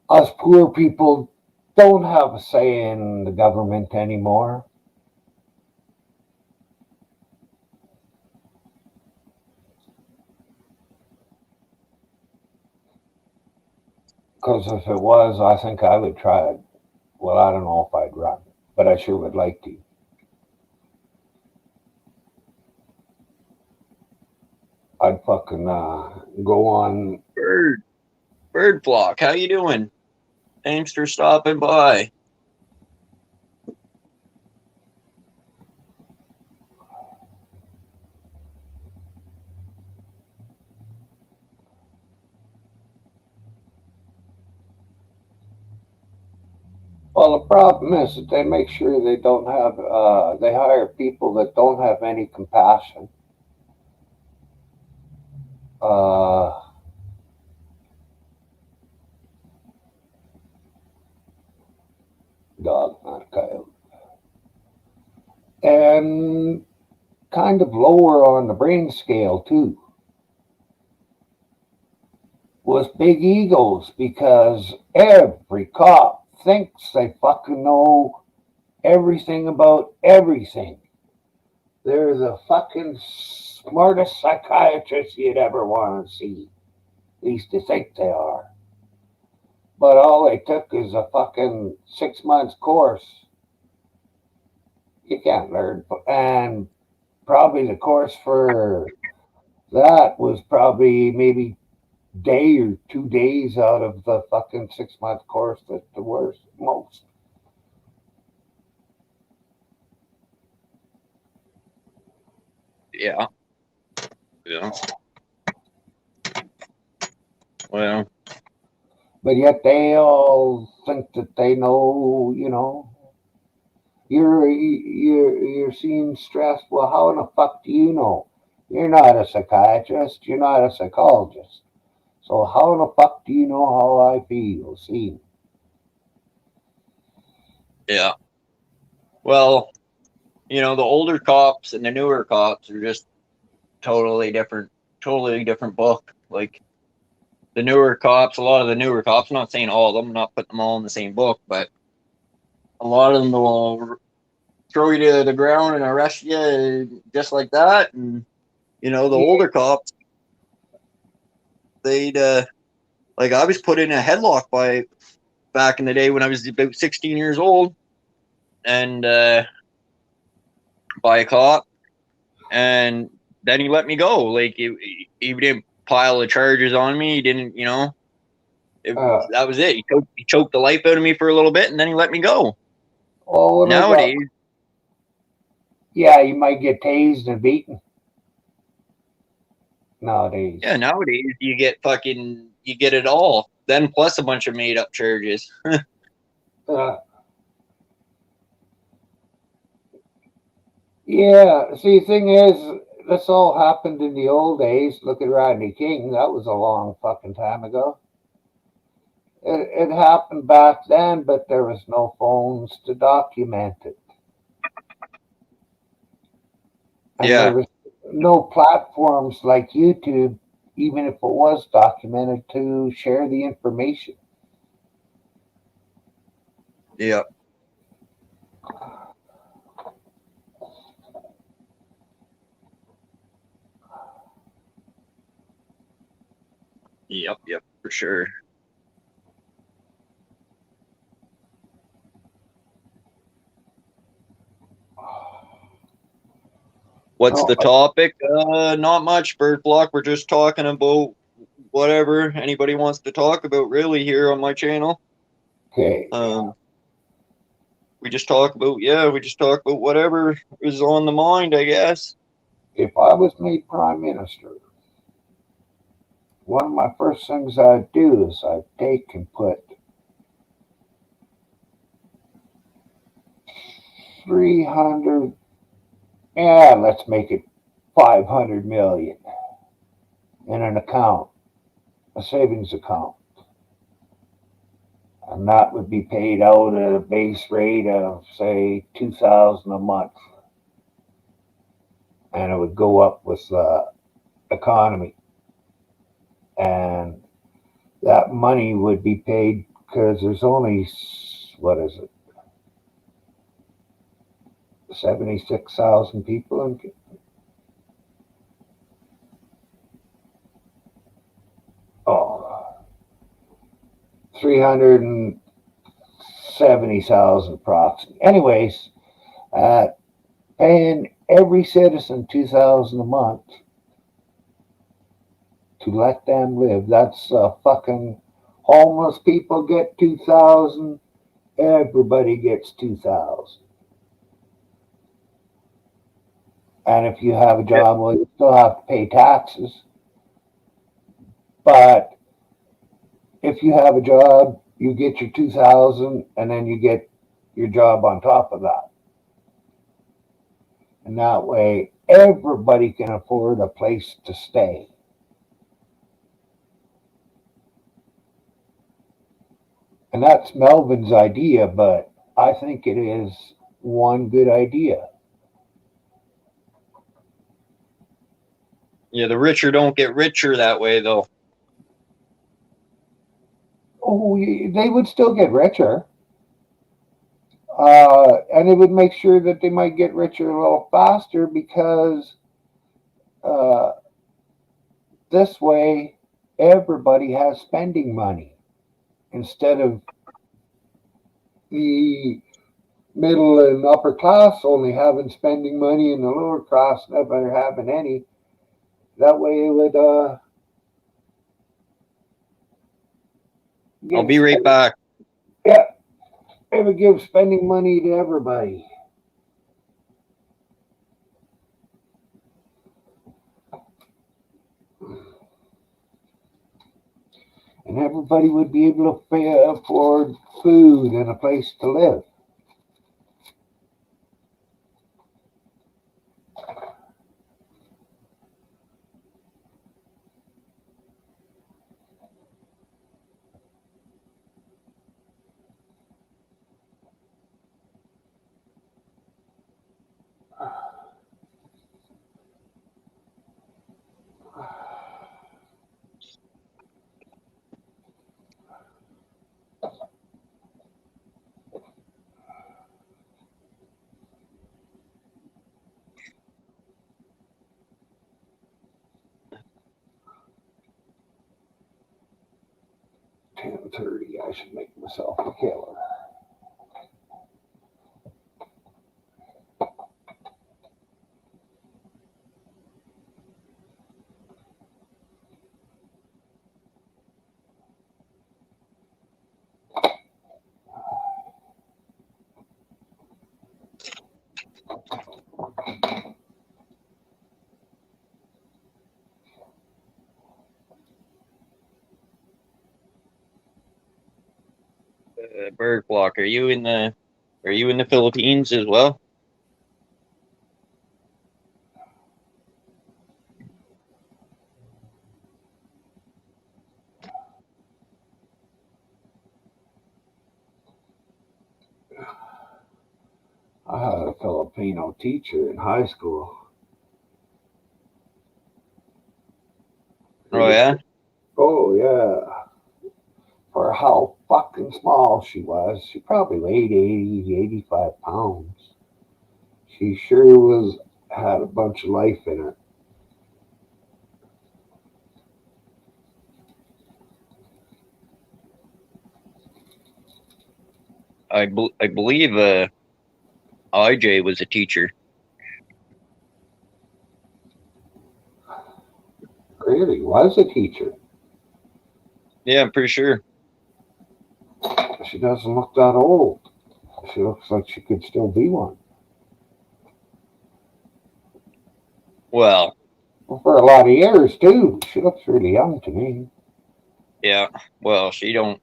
us poor people don't have a say in the government anymore. Because if it was, I think I would try it. Well, I don't know if I'd run, but I sure would like to. I'd fucking go on. Bird flock, how you doing? Thanks for stopping by. Well, the problem is that they make sure they don't have, they hire people that don't have any compassion. Uh, Dog, not coyote. And kind of lower on the brain scale, too, with big egos, because every cop thinks they fucking know everything about everything. They're the fucking smartest psychiatrists you'd ever want to see. At least they think they are. But all they took is a fucking 6 months course. You can't learn. And probably the course for that was probably maybe day or 2 days out of the fucking 6 month course that's the worst, most. Yeah. Yeah. Well. But yet they all think that they know, you know. You're seeing stressed. Well, how in the fuck do you know? You're not a psychiatrist. You're not a psychologist. So how in the fuck do you know how I feel? See. Yeah. Well, the older cops and the newer cops are just totally different book. Like the newer cops, a lot of the newer cops, I'm not saying all of them, I'm not putting them all in the same book, but a lot of them will throw you to the ground and arrest you just like that. And, the older cops, they'd, like I was put in a headlock back in the day when I was about 16 years old, and by a cop, and then he let me go. Like he didn't pile the charges on me. He didn't, that was it. He choked the life out of me for a little bit, and then he let me go. Oh, Nowadays, yeah, you might get tased and beaten. Nowadays. Yeah, nowadays you get it all. Then plus a bunch of made up charges. Yeah, see, the thing is, this all happened in the old days. Look at Rodney King. That was a long fucking time ago. It happened back then, but there was no phones to document it. And there Yeah, was no platforms like YouTube, even if it was documented, to share the information. yeah, yep, for sure. What's No, the topic? Not much, Bird Block. We're just talking about whatever anybody wants to talk about, really, here on my channel. okay. Um, we just talk about whatever is on the mind, I guess. If I was made prime minister, one of my first things I'd do is I'd take and put 300, yeah, let's make it 500 million in an account, a savings account. And that would be paid out at a base rate of, say, 2,000 a month. And it would go up with the economy. And that money would be paid because there's only, what is it, 76,000 people in, oh, 370,000 approximately. Anyways, paying every citizen 2,000 a month to let them live. That's fucking homeless people get 2,000. Everybody gets 2,000. And if you have a Yeah, job, well, you still have to pay taxes. But if you have a job, you get your 2,000, and then you get your job on top of that. And that way, everybody can afford a place to stay. And that's Melvin's idea, but I think it is one good idea. yeah. The richer don't get richer that way, though. Oh, they would still get richer. And it would make sure that they might get richer a little faster because uh, this way everybody has spending money instead of the middle and upper class only having spending money and the lower class never having any. That way it would I'll give be right spending, back. yeah, it would give spending money to everybody. And everybody would be able to afford food and a place to live. 10:30. I should make myself a killer. Bird Block. Are you in the Philippines as well? you know, teacher in high school. Oh yeah. Oh yeah. For how fucking small she was, she probably weighed 80, 85 pounds. She sure was had a bunch of life in her. I believe IJ was a teacher. Really was a teacher. Yeah, I'm pretty sure. She doesn't look that old. She looks like she could still be one. Well, Well, for a lot of years too. She looks really young to me. yeah. Well, she don't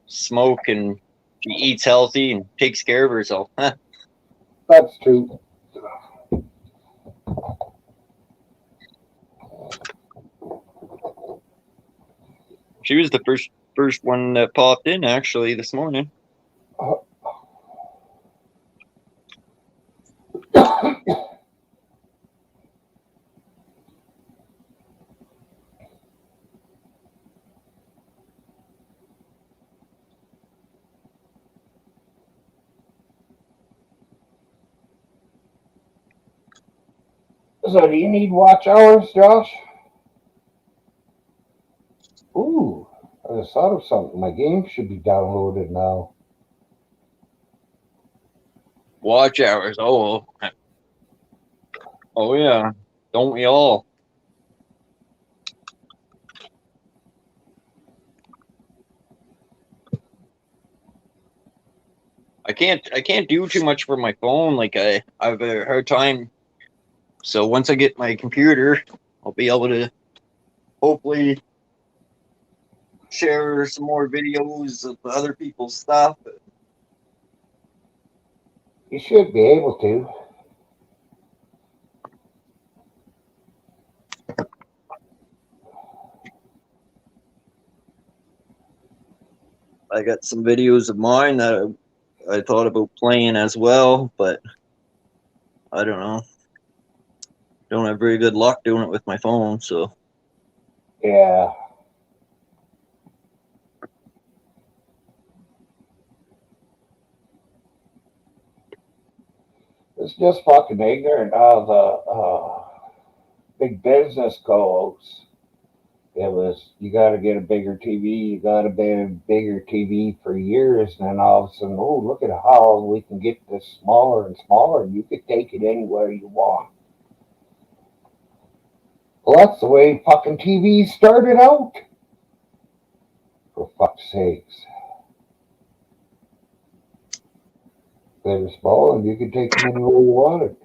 smoke, and she eats healthy and takes care of herself. That's true. She was the first one that popped in actually this morning. So, do you need watch hours, Josh? Ooh, I just thought of something. My game should be downloaded now. Watch hours. Oh yeah. Don't we all? I can't do too much for my phone. Like I have a hard time. So once I get my computer, I'll be able to hopefully share some more videos of other people's stuff. You should be able to. I got some videos of mine that I thought about playing as well, but I don't know. Don't have very good luck doing it with my phone, so Yeah. It's just fucking ignorant how the big business goes. It was, you got to get a bigger TV, you got to be a bigger TV for years, and then all of a sudden, oh, look at how we can get this smaller and smaller, and you could take it anywhere you want. Well, that's the way fucking TVs started out. For fuck's sakes. They were small, and you could take them anywhere you wanted.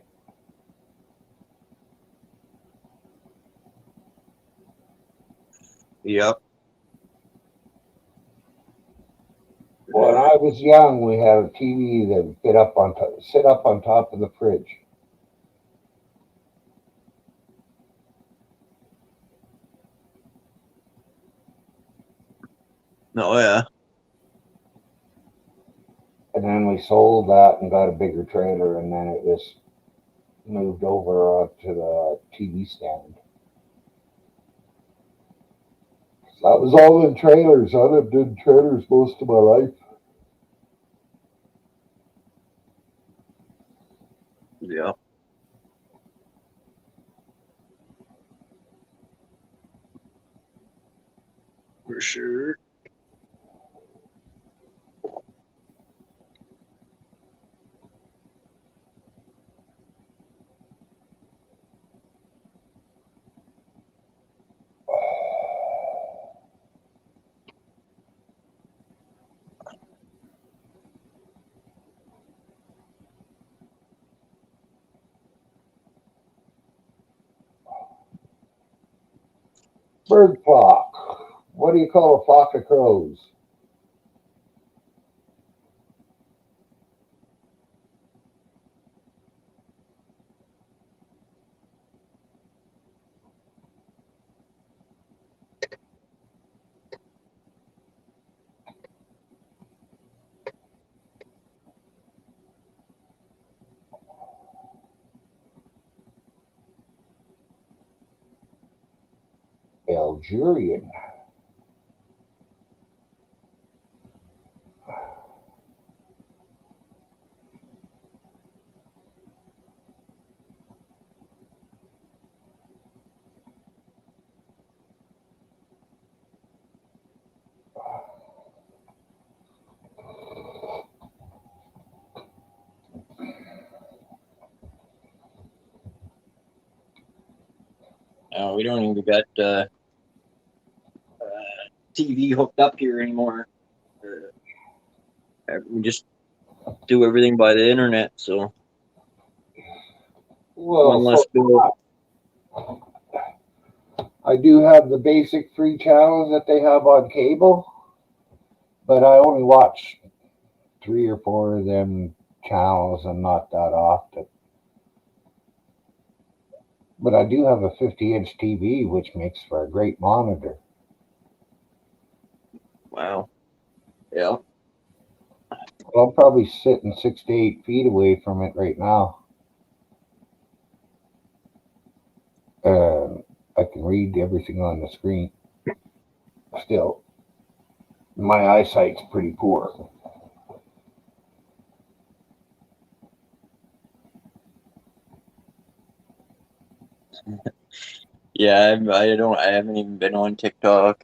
yep. When I was young, we had a TV that would sit up on top of the fridge. No, yeah. And then we sold that and got a bigger trailer, and then it was moved over to the TV stand. So that was all in trailers. I lived in trailers most of my life. Yep. For sure. Bird flock. What do you call a flock of crows? Algerian. We don't even got TV hooked up here anymore. We just do everything by the internet. So Well, one less bill. I do have the basic free channels that they have on cable, but I only watch 3 or 4 of them channels and not that often. But I do have a 50-inch TV, which makes for a great monitor. Wow. Yeah. Well, I'm probably sitting 6 to 8 feet away from it right now. I can read everything on the screen. Still, my eyesight's pretty poor. Yeah, I haven't even been on TikTok.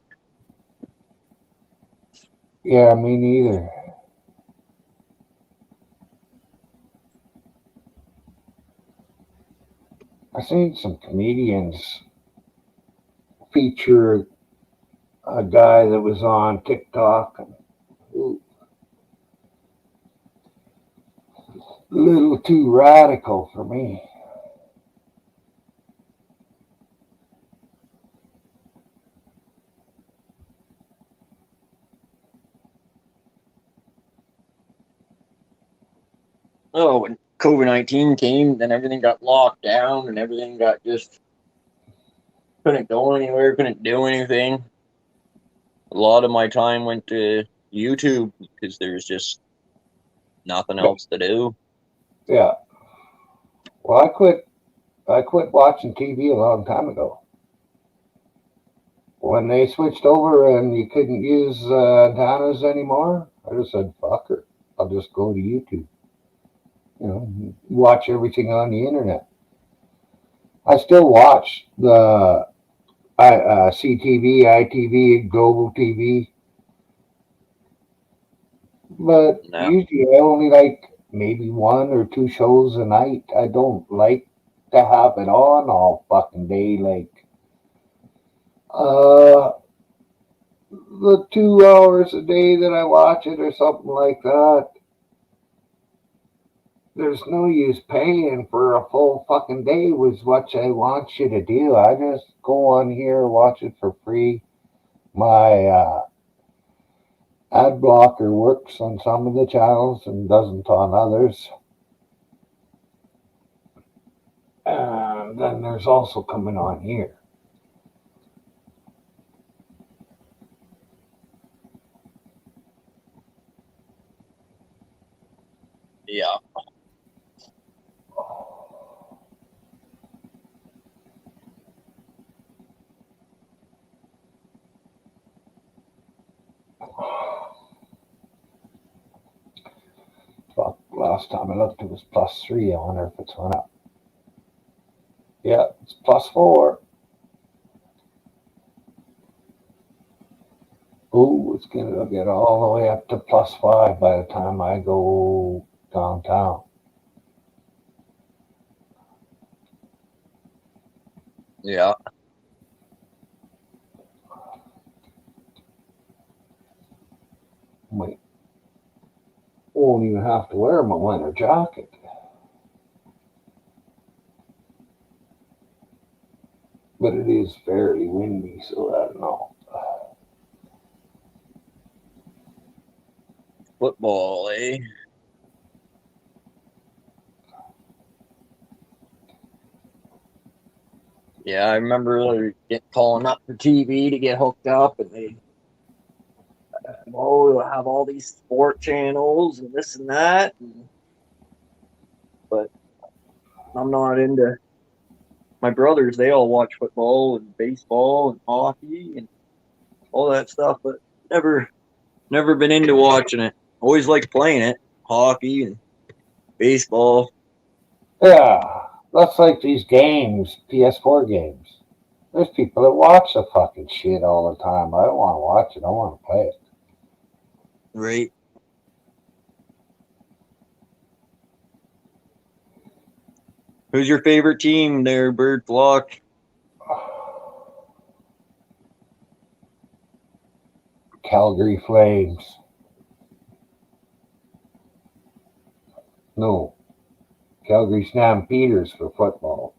Yeah, me neither. I seen some comedians feature a guy that was on TikTok. A little too radical for me. Oh, when COVID-19 came, then everything got locked down and everything got just couldn't go anywhere, couldn't do anything. A lot of my time went to YouTube because there's just nothing else to do. Yeah. Well, I quit watching TV a long time ago. When they switched over and you couldn't use antennas anymore, I just said, fuck her. I'll just go to YouTube. Watch everything on the internet. I still watch the CTV, ITV, Global TV, but No. usually I only like maybe 1 or 2 shows a night. I don't like to have it on all fucking day. Like uh, the 2 hours a day that I watch it or something like that. There's no use paying for a full fucking day with what I want you to do. I just go on here, watch it for free. My ad blocker works on some of the channels and doesn't on others. And then there's also coming on here. Yeah. Fuck, last time I looked it was +3. I wonder if it's went up. Yeah, it's +4. Ooh, it's gonna get all the way up to +5 by the time I go downtown. Yeah. Wait, won't even have to wear my winter jacket. But it is fairly windy, so I don't know. Football, eh? Yeah, I remember calling up for TV to get hooked up, and they have all these sport channels and this and that. But I'm not into my brothers, they all watch football and baseball and hockey and all that stuff, but never been into watching it. Always liked playing it, hockey and baseball. Yeah, that's like these games, PS4 games. There's people that watch the fucking shit all the time. I don't want to watch it. I want to play it. Right. Who's your favorite team there, Bird Flock? Calgary Flames. No, Calgary Stampeders for football.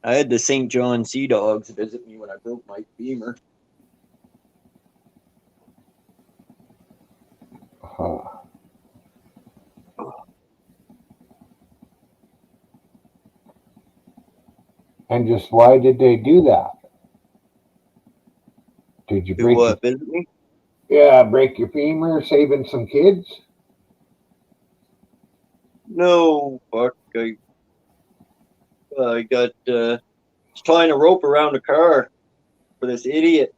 I had the St. John Sea Dogs visit me when I broke my femur. Huh. And just why did they do that? Did you Who break your, visit me? break your femur saving some kids? No, fuck. I got tying a rope around the car for this idiot,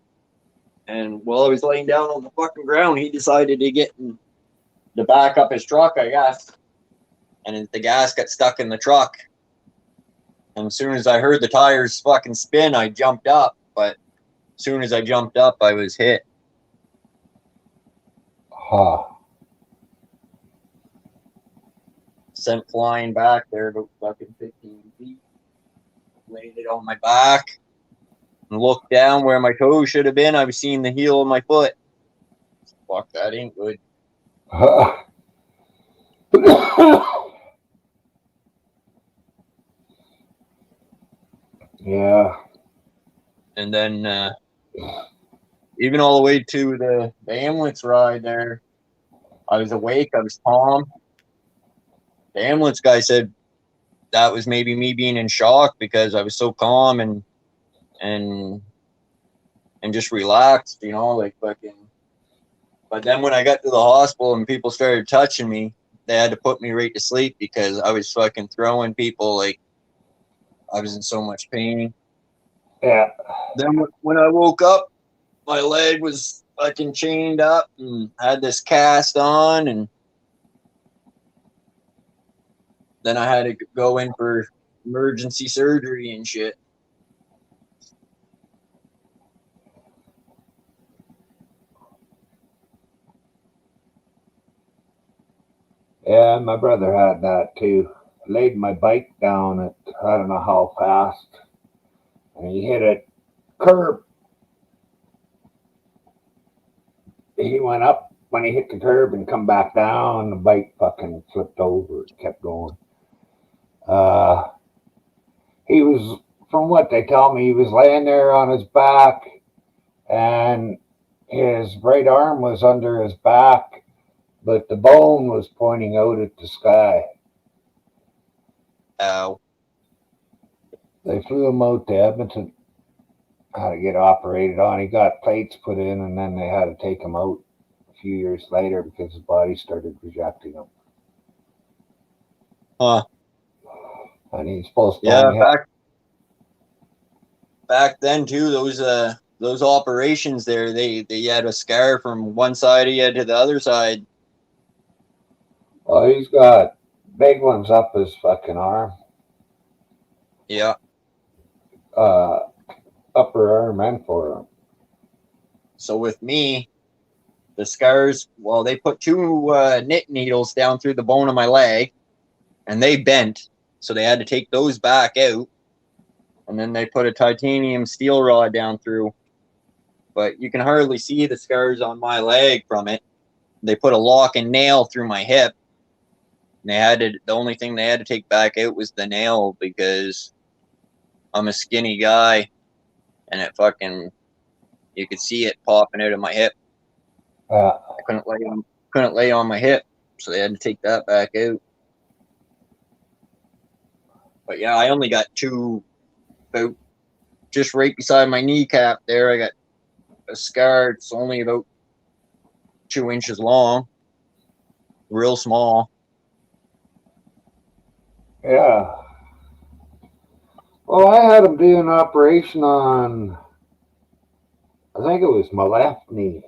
and while I was laying down on the fucking ground, he decided to get in the back up his truck, I guess, and the gas got stuck in the truck. And as soon as I heard the tires fucking spin, I jumped up. But as soon as I jumped up, I was hit. Huh. Sent flying back there about fucking 15 feet. Landed on my back and looked down where my toes should have been. I was seeing the heel of my foot. Fuck, that ain't good. Yeah. And then even all the way to the ambulance ride there, I was awake. I was calm. The ambulance guy said that was maybe me being in shock because I was so calm and just relaxed, like fucking. But then when I got to the hospital and people started touching me, they had to put me right to sleep because I was fucking throwing people like I was in so much pain. Yeah. Then when I woke up, my leg was fucking chained up and had this cast on, and then I had to go in for emergency surgery and shit. Yeah, my brother had that too. I laid my bike down at I don't know how fast, and he hit a curb. He went up when he hit the curb and come back down. The bike fucking flipped over. It kept going. He was, from what they tell me, he was laying there on his back, and his right arm was under his back, but the bone was pointing out at the sky. Ow. They flew him out to Edmonton, had to get operated on. He got plates put in, and then they had to take him out a few years later because his body started rejecting him. Huh. And he's supposed to Yeah, only have. Back then too, those operations there, they had a scar from one side of you to the other side. Oh, he's got big ones up his fucking arm. Yeah. Upper arm and forearm. So with me, the scars, well, they put two knit needles down through the bone of my leg, and they bent, so they had to take those back out. And then they put a titanium steel rod down through, but you can hardly see the scars on my leg from it. They put a lock and nail through my hip. And the only thing they had to take back out was the nail because I'm a skinny guy, and you could see it popping out of my hip. I couldn't lay on my hip, so they had to take that back out. But yeah, I only got two, about just right beside my kneecap there. I got a scar. It's only about 2 inches long, real small. Yeah. Well, I had him do an operation on, I think it was my left knee,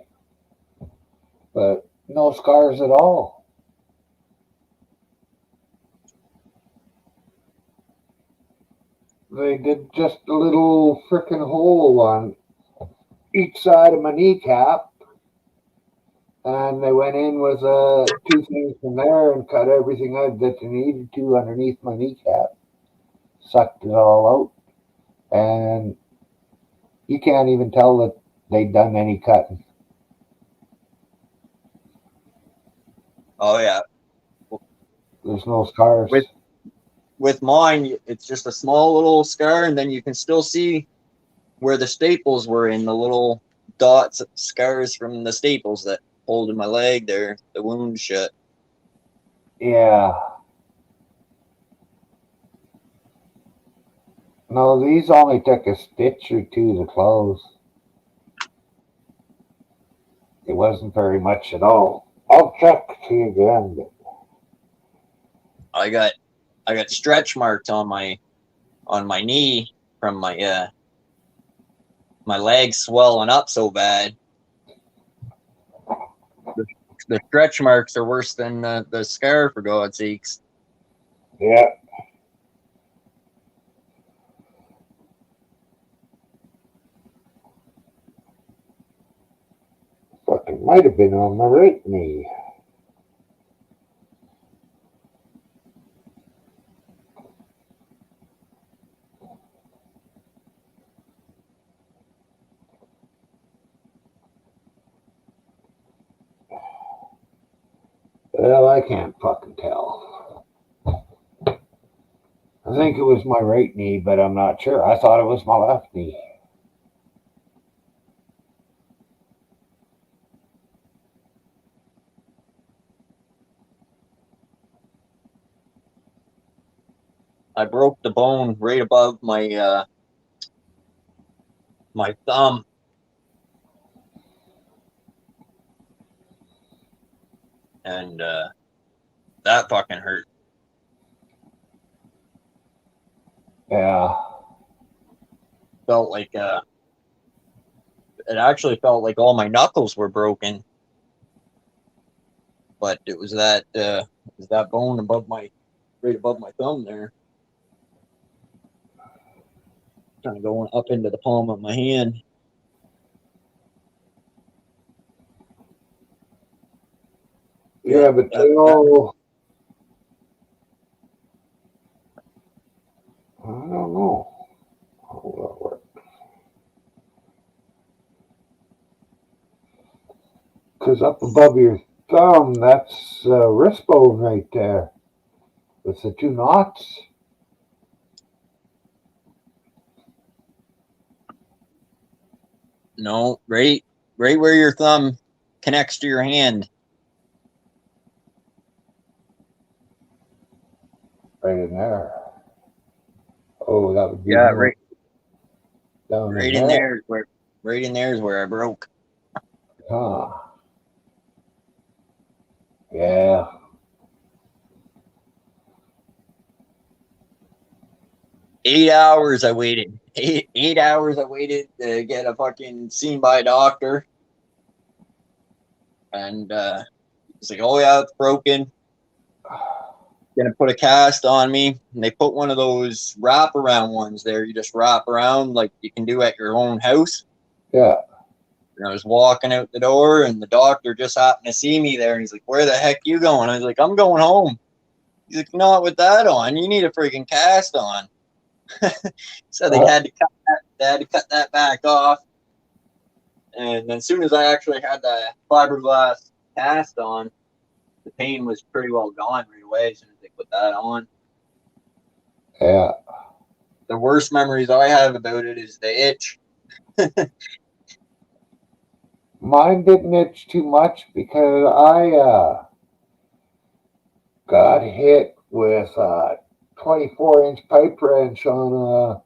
but no scars at all. They did just a little frickin' hole on each side of my kneecap, and they went in with two things from there and cut everything out that they needed to underneath my kneecap, sucked it all out, and you can't even tell that they'd done any cutting. Oh yeah. There's no scars. With mine, it's just a small little scar, and then you can still see where the staples were in the little dots, scars from the staples that hold in my leg there, the wound shut. Yeah. No, these only took a stitch or two to close. It wasn't very much at all. I'll check to you again. I got stretch marks on my knee from my my leg swelling up so bad. The stretch marks are worse than the scar, for God's sakes. Yeah. Fucking might have been on my right knee. Well, I can't fucking tell. I think it was my right knee, but I'm not sure. I thought it was my left knee. I broke the bone right above my my thumb. And that fucking hurt. Yeah. Felt like it actually felt like all my knuckles were broken. But it was that bone right above my thumb there. Kind of going up into the palm of my hand. Yeah, but they all. I don't know. Because up above your thumb, that's wrist bone right there with the two knots. No, right where your thumb connects to your hand. Right in there. Oh, that would be right down right in in there. right in there is where I broke. Huh. Yeah. Eight hours I waited. 8 hours I waited to get a fucking seen by a doctor. And it's like, oh yeah, it's broken. Gonna put a cast on me. And they put one of those wraparound ones there. You just wrap around like you can do at your own house. Yeah. And I was walking out the door, and the doctor just happened to see me there. And he's like, "Where the heck you going?" I was like, "I'm going home." He's like, "Not with that on. You need a freaking cast on." So they had to cut that back off. And as soon as I actually had the fiberglass cast on, the pain was pretty well gone right away as soon as they put that on. Yeah. The worst memories I have about it is the itch. Mine didn't itch too much because I got hit with a 24-inch pipe wrench on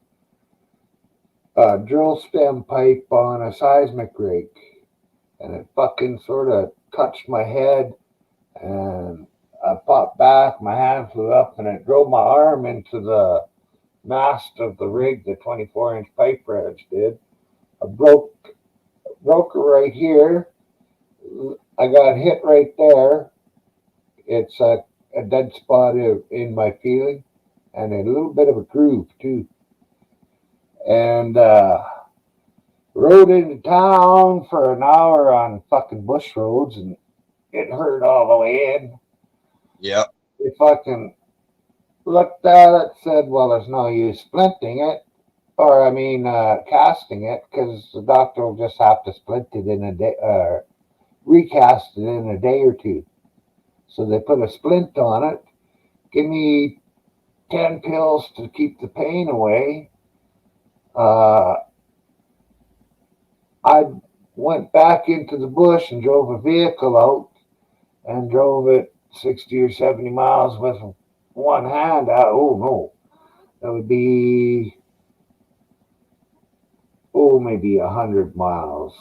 a drill stem pipe on a seismic rig, and it fucking sort of touched my head, and I popped back. My hand flew up, and it drove my arm into the mast of the rig. The 24-inch pipe wrench did. I broke it right here. I got hit right there. It's a dead spot in my feeling, and a little bit of a groove too. And rode into town for an hour on fucking bush roads, and it hurt all the way in. Yep. They fucking looked at it, said, "Well, there's no use splinting it, or casting it, because the doctor will just have to splint it in a day, recast it in a day or two." So they put a splint on it, give me 10 pills to keep the pain away. I went back into the bush and drove a vehicle out and drove it 60 or 70 miles with one hand out. Oh, no. That would be, maybe 100 miles.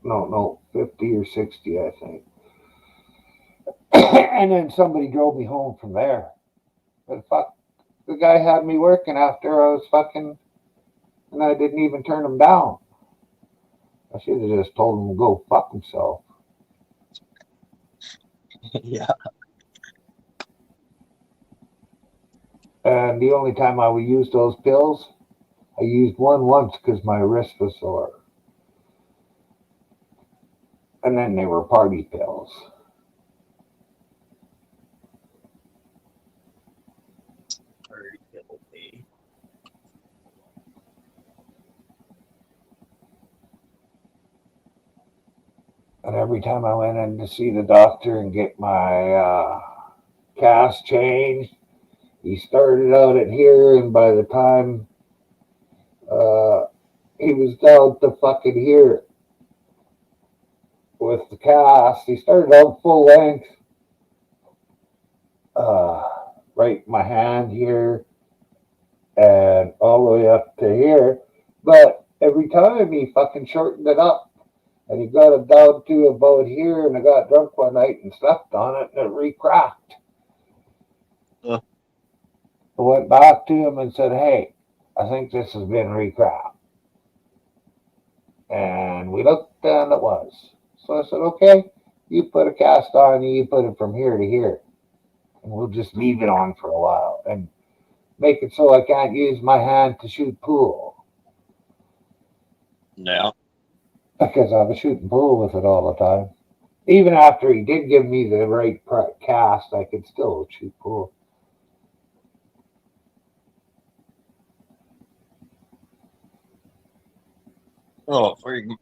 No, 50 or 60, I think. And then somebody drove me home from there. But fuck, the guy had me working after I was fucking, and I didn't even turn him down. I should have just told him to go fuck himself. Yeah. And the only time I would use those pills, I used one once because my wrist was sore. And then they were party pills. And every time I went in to see the doctor and get my cast changed, he started out at here, and by the time he was down to fucking here with the cast, he started out full length, right in my hand here, and all the way up to here. But every time he fucking shortened it up, and he got it down to about here, and I got drunk one night and slept on it, and it re-cracked. I went back to him and said, "Hey, I think this has been re-cracked." And we looked, and it was. So I said, "Okay, you put a cast on, you put it from here to here, and we'll just leave it on for a while and make it so I can't use my hand to shoot pool." Yeah. Because I was shooting pool with it all the time. Even after he did give me the right cast, I could still shoot pool. Oh,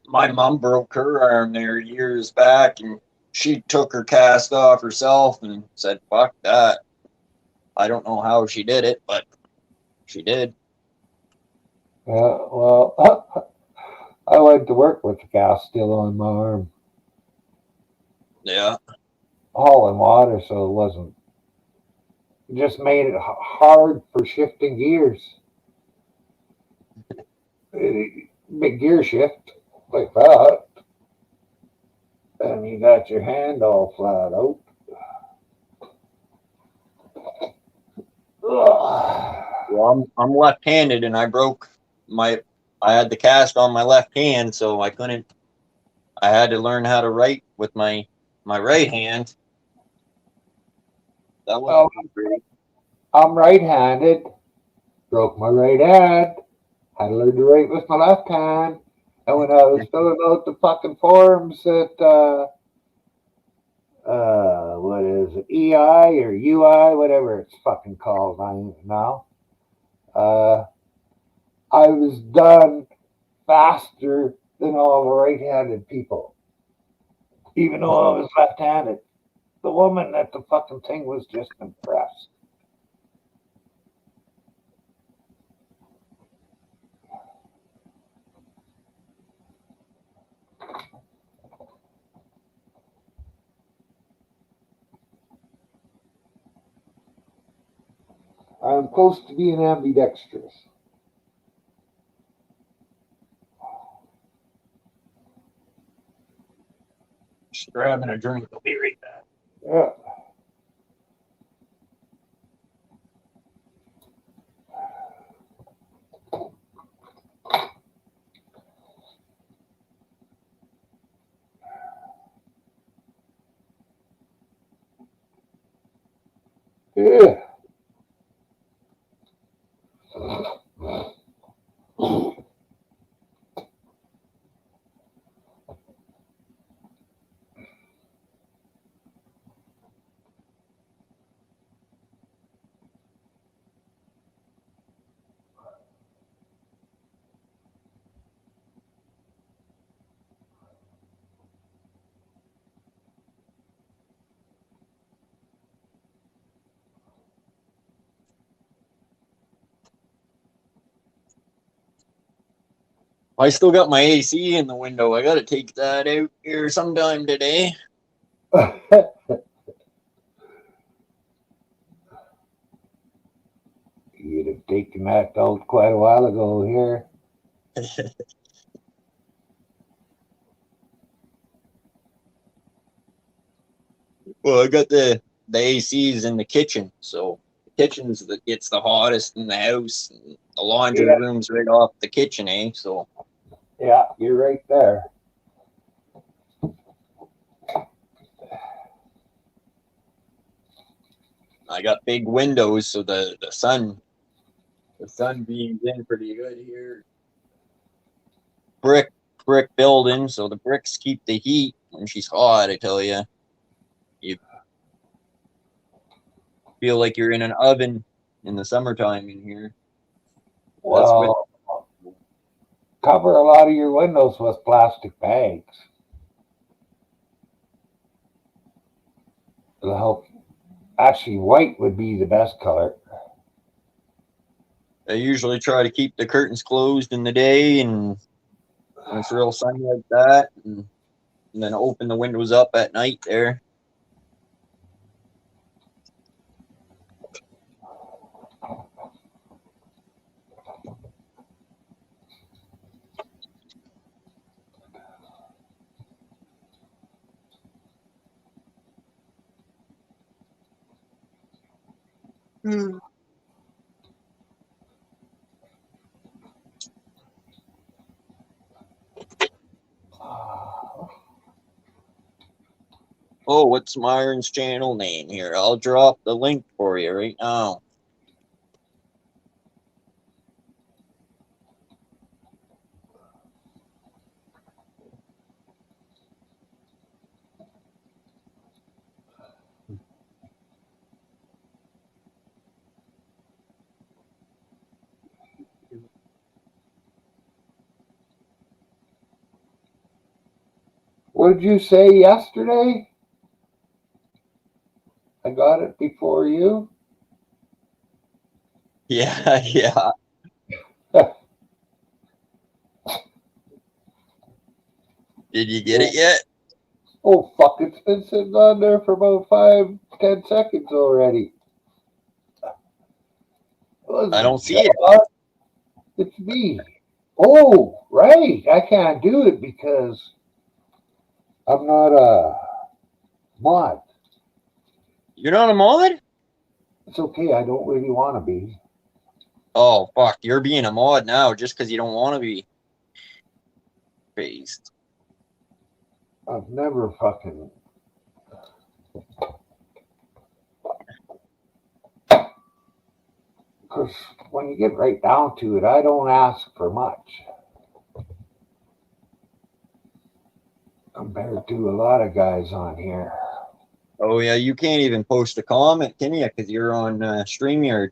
my mom broke her arm there years back, and she took her cast off herself and said, "Fuck that." I don't know how she did it, but she did. Yeah, well, I went to work with the cast still on my arm, Yeah. hauling water, so it wasn't. It just made it hard for shifting gears. Big gear shift like that, and you got your hand all flat out. Ugh. Well, I'm left-handed, and I had the cast on my left hand, so I couldn't. I had to learn how to write with my right hand. That Well, wasn't great. I'm right-handed. Broke my right hand. Had to learn to write with my left hand. And when I was filling out the fucking forms at what is it, EI or UI, whatever it's fucking called now, I was done faster than all the right-handed people, even though I was left-handed. The woman at the fucking thing was just impressed. I'm close to being ambidextrous. Just grabbing a drink. I'll be right back. Yeah. Yeah. I still got my AC in the window. I got to take that out here sometime today. You'd have taken that out quite a while ago here. Well, I got the ACs in the kitchen, so the kitchen's that gets the hottest in the house. And the laundry Yeah. room's right off the kitchen, eh? So Yeah, you're right there. I got big windows, so the sun beams in pretty good here. Brick building, so the bricks keep the heat when she's hot. I tell you, you feel like you're in an oven in the summertime in here. That's with Well, cover a lot of your windows with plastic bags. It'll help. Actually, white would be the best color. I usually try to keep the curtains closed in the day, and when it's real sunny like that, and then open the windows up at night there. Oh, what's Myron's channel name here? I'll drop the link for you right now. What did you say yesterday? I got it before you. Yeah, yeah. Did you get it yet? Oh, fuck, it's been sitting on there for about 5-10 seconds already. I don't see it. It's me. Oh, right. I can't do it because I'm not a mod. You're not a mod? It's okay. I don't really want to be. Oh, fuck. You're being a mod now just because you don't want to be based. I've never fucking. Because when you get right down to it, I don't ask for much compared to a lot of guys on here. Oh, yeah. You can't even post a comment, can you? Because you're on StreamYard.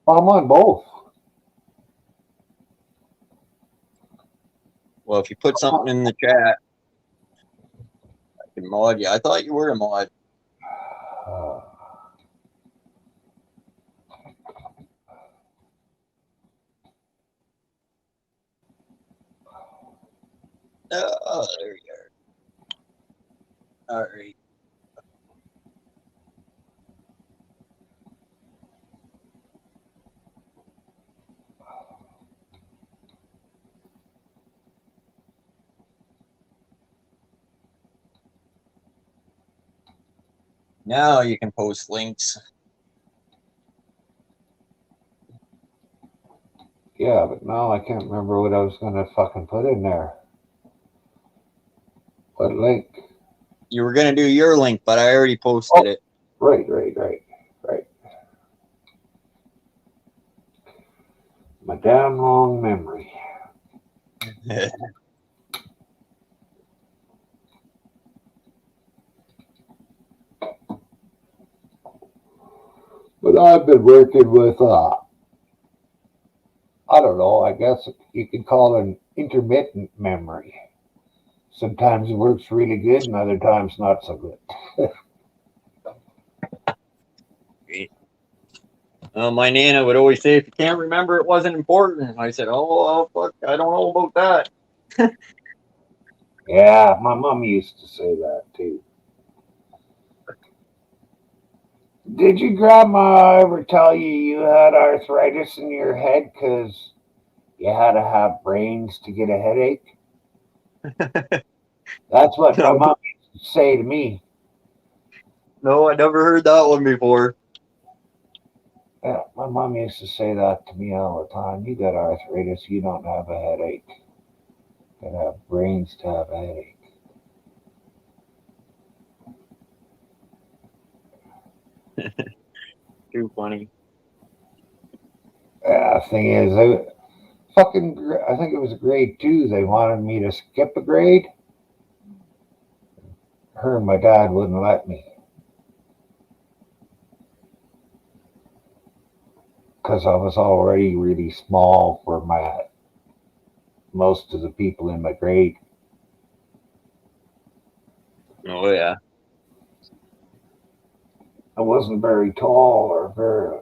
I'm on both. Well, if you put something in the chat, I can mod you. I thought you were a mod. Uh, Oh, there you are. All right. Now you can post links. Yeah, but now I can't remember what I was gonna fucking put in there. What link? You were gonna do your link, but I already posted it. Right. My damn long memory. But I've been working with, I don't know, I guess you could call it an intermittent memory. Sometimes it works really good and other times not so good. My Nana would always say, if you can't remember, it wasn't important. I said, oh, fuck, I don't know about that. Yeah, my mom used to say that too. Did your grandma ever tell you you had arthritis in your head because you had to have brains to get a headache? That's what my mom used to say to me. No, I never heard that one before. Yeah, my mom used to say that to me all the time. You got arthritis, you don't have a headache. You gotta have brains to have a headache. Too funny. Yeah, thing is, I think it was grade 2. They wanted me to skip a grade. Her and my dad wouldn't let me because I was already really small for most of the people in my grade. Oh, yeah. I wasn't very tall or very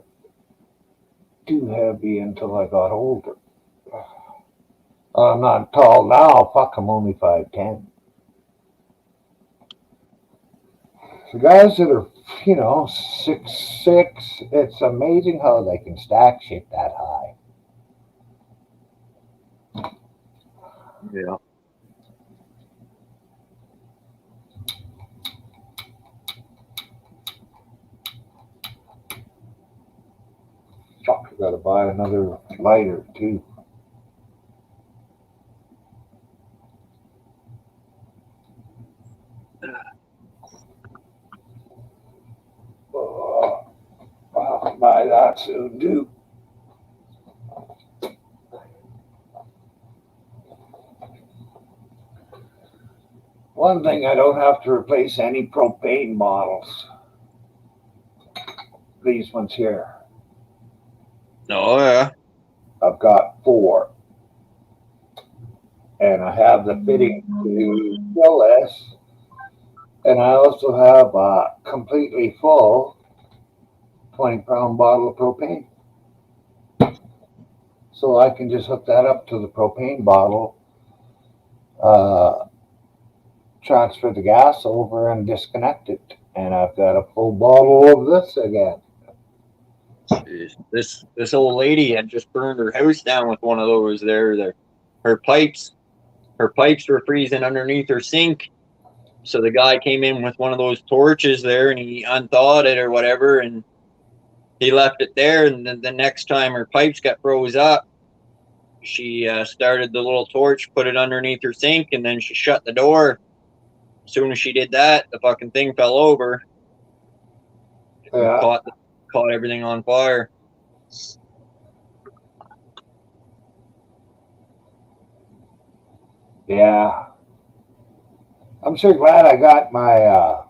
too heavy until I got older. I'm not tall now. Fuck, I'm only 5'10". The guys that are, 6'6", it's amazing how they can stack shit that high. Yeah. Fuck, I gotta buy another lighter too. I'll buy that soon too. One thing, I don't have to replace any propane bottles. These ones here. Oh, yeah. I've got 4. And I have the fitting to fill this. And I also have a completely full 20-pound bottle of propane. So I can just hook that up to the propane bottle, transfer the gas over and disconnect it. And I've got a full bottle of this again. Jeez. This old lady had just burned her house down with one of those there. Her pipes were freezing underneath her sink. So the guy came in with one of those torches there and he unthawed it or whatever, and he left it there. And then the next time her pipes got froze up, she started the little torch, put it underneath her sink, and then she shut the door. As soon as she did that, the fucking thing fell over. Yeah. Caught everything on fire. Yeah. I'm sure glad I got my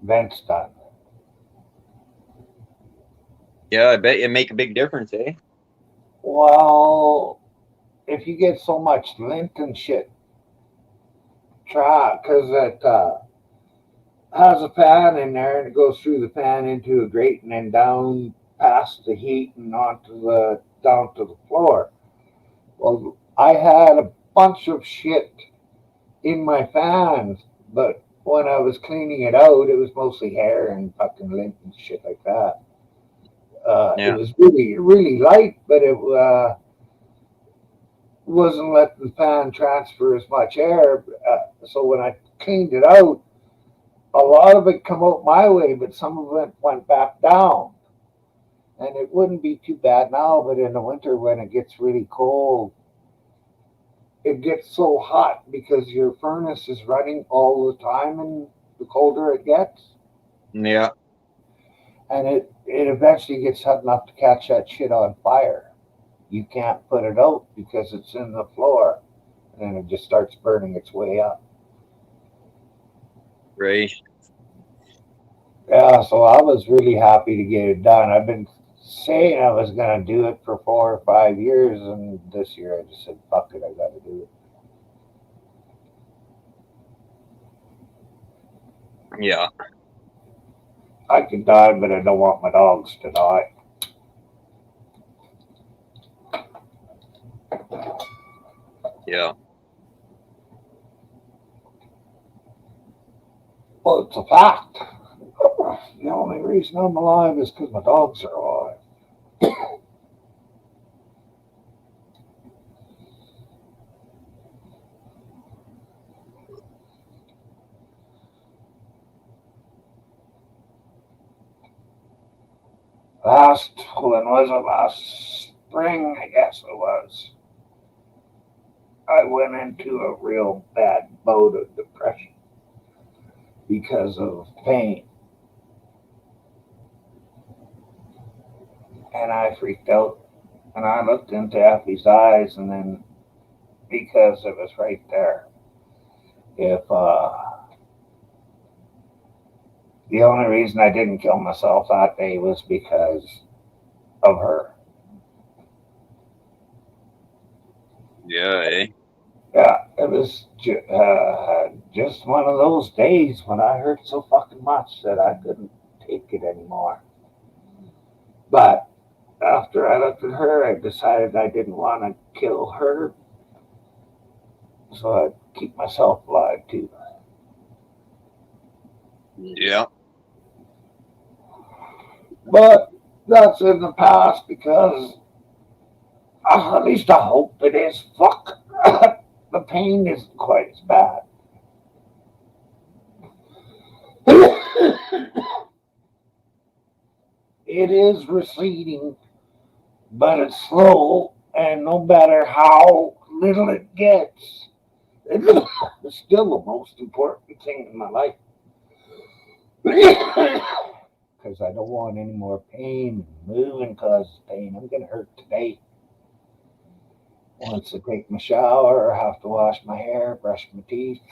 vents done. Yeah, I bet you make a big difference, eh? Well, if you get so much lint and shit, try, because it has a fan in there and it goes through the fan into a grate and then down past the heat and down to the floor. Well, I had a bunch of shit in my fans, but when I was cleaning it out, it was mostly hair and fucking lint and shit like that. Yeah. It was really, really light, but it wasn't letting the fan transfer as much air. So when I cleaned it out, a lot of it come out my way, but some of it went back down. And it wouldn't be too bad now, but in the winter when it gets really cold, it gets so hot because your furnace is running all the time, and the colder it gets. Yeah. And it eventually gets hot enough to catch that shit on fire. You can't put it out because it's in the floor, and then it just starts burning its way up. Right. Yeah, so I was really happy to get it done. I've been saying I was going to do it for 4 or 5 years, and this year I just said, fuck it, I got to do it. Yeah. I can die, but I don't want my dogs to die. Yeah. Well, it's a fact. The only reason I'm alive is because my dogs are alive. When was it? Last spring, I guess it was. I went into a real bad bout of depression because of pain. And I freaked out. And I looked into Effie's eyes, and then because it was right there, if the only reason I didn't kill myself that day was because of her. Yeah. Eh? Yeah, it was just one of those days when I hurt so fucking much that I couldn't take it anymore. But after I looked at her, I decided I didn't want to kill her, so I'd keep myself alive too. Yeah. But that's in the past because at least I hope it is. Fuck. The pain isn't quite as bad. It is receding, but it's slow, and no matter how little it gets, it's still the most important thing in my life. Because I don't want any more pain. Moving causes pain. I'm going to hurt today. Once I take my shower, I have to wash my hair, brush my teeth.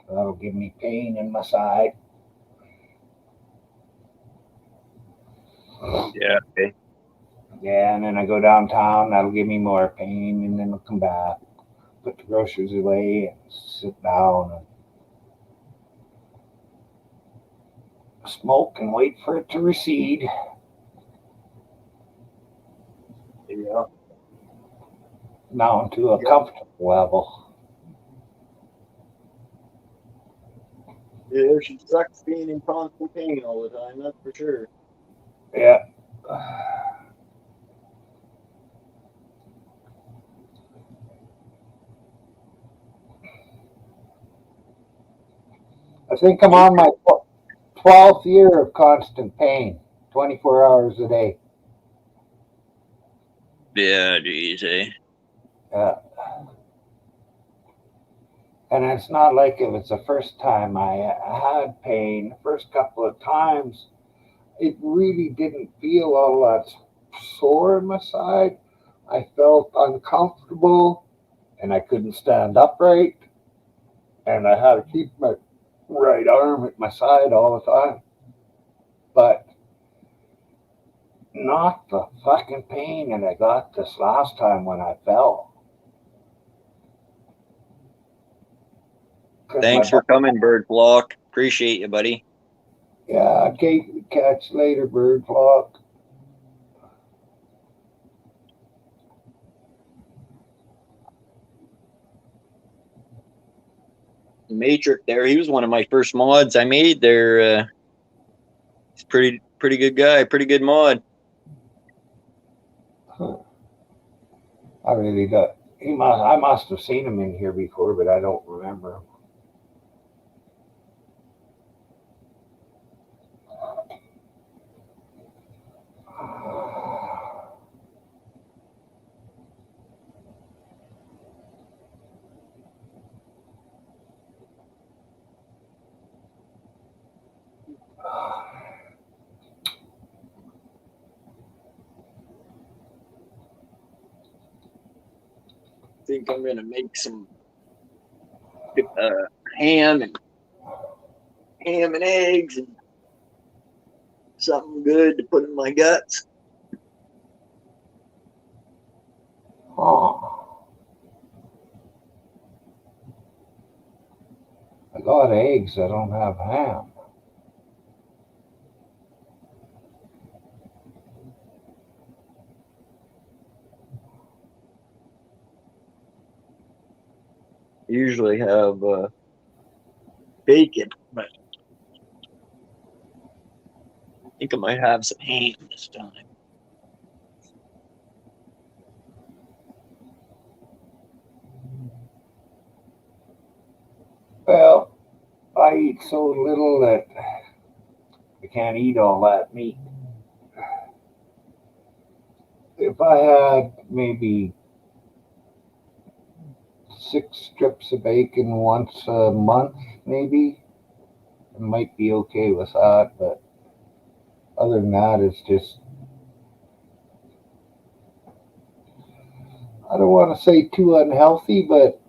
That'll give me pain in my side. Yeah. Okay. Yeah, and then I go downtown, that'll give me more pain, and then I'll come back, put the groceries away, and sit down and smoke and wait for it to recede. Yeah. Down to a comfortable level. Yeah, she sucks being in constant pain all the time, that's for sure. Yeah. I think I'm on my 12th year of constant pain, 24 hours a day. Yeah. Geez. Eh? Yeah. And it's not like it was the first time I had pain. The first couple of times, it really didn't feel all that sore in my side. I felt uncomfortable, and I couldn't stand upright, and I had to keep my right arm at my side all the time. But not the fucking pain that I got this last time when I fell. Thanks for coming, Bird Flock. Appreciate you, buddy. Yeah, Kate, catch later, Bird Flock. Matrix there. He was one of my first mods I made there. He's pretty good guy, pretty good mod. Huh. I really don't. I must have seen him in here before, but I don't remember him. think I'm gonna make some ham and eggs and something good to put in my guts. Oh. I got eggs. I don't have ham. Usually have bacon, but I think I might have some ham this time. Well, I eat so little that I can't eat all that meat. If I had maybe 6 strips of bacon once a month, maybe, I might be okay with that. But other than that, it's just, I don't want to say too unhealthy, but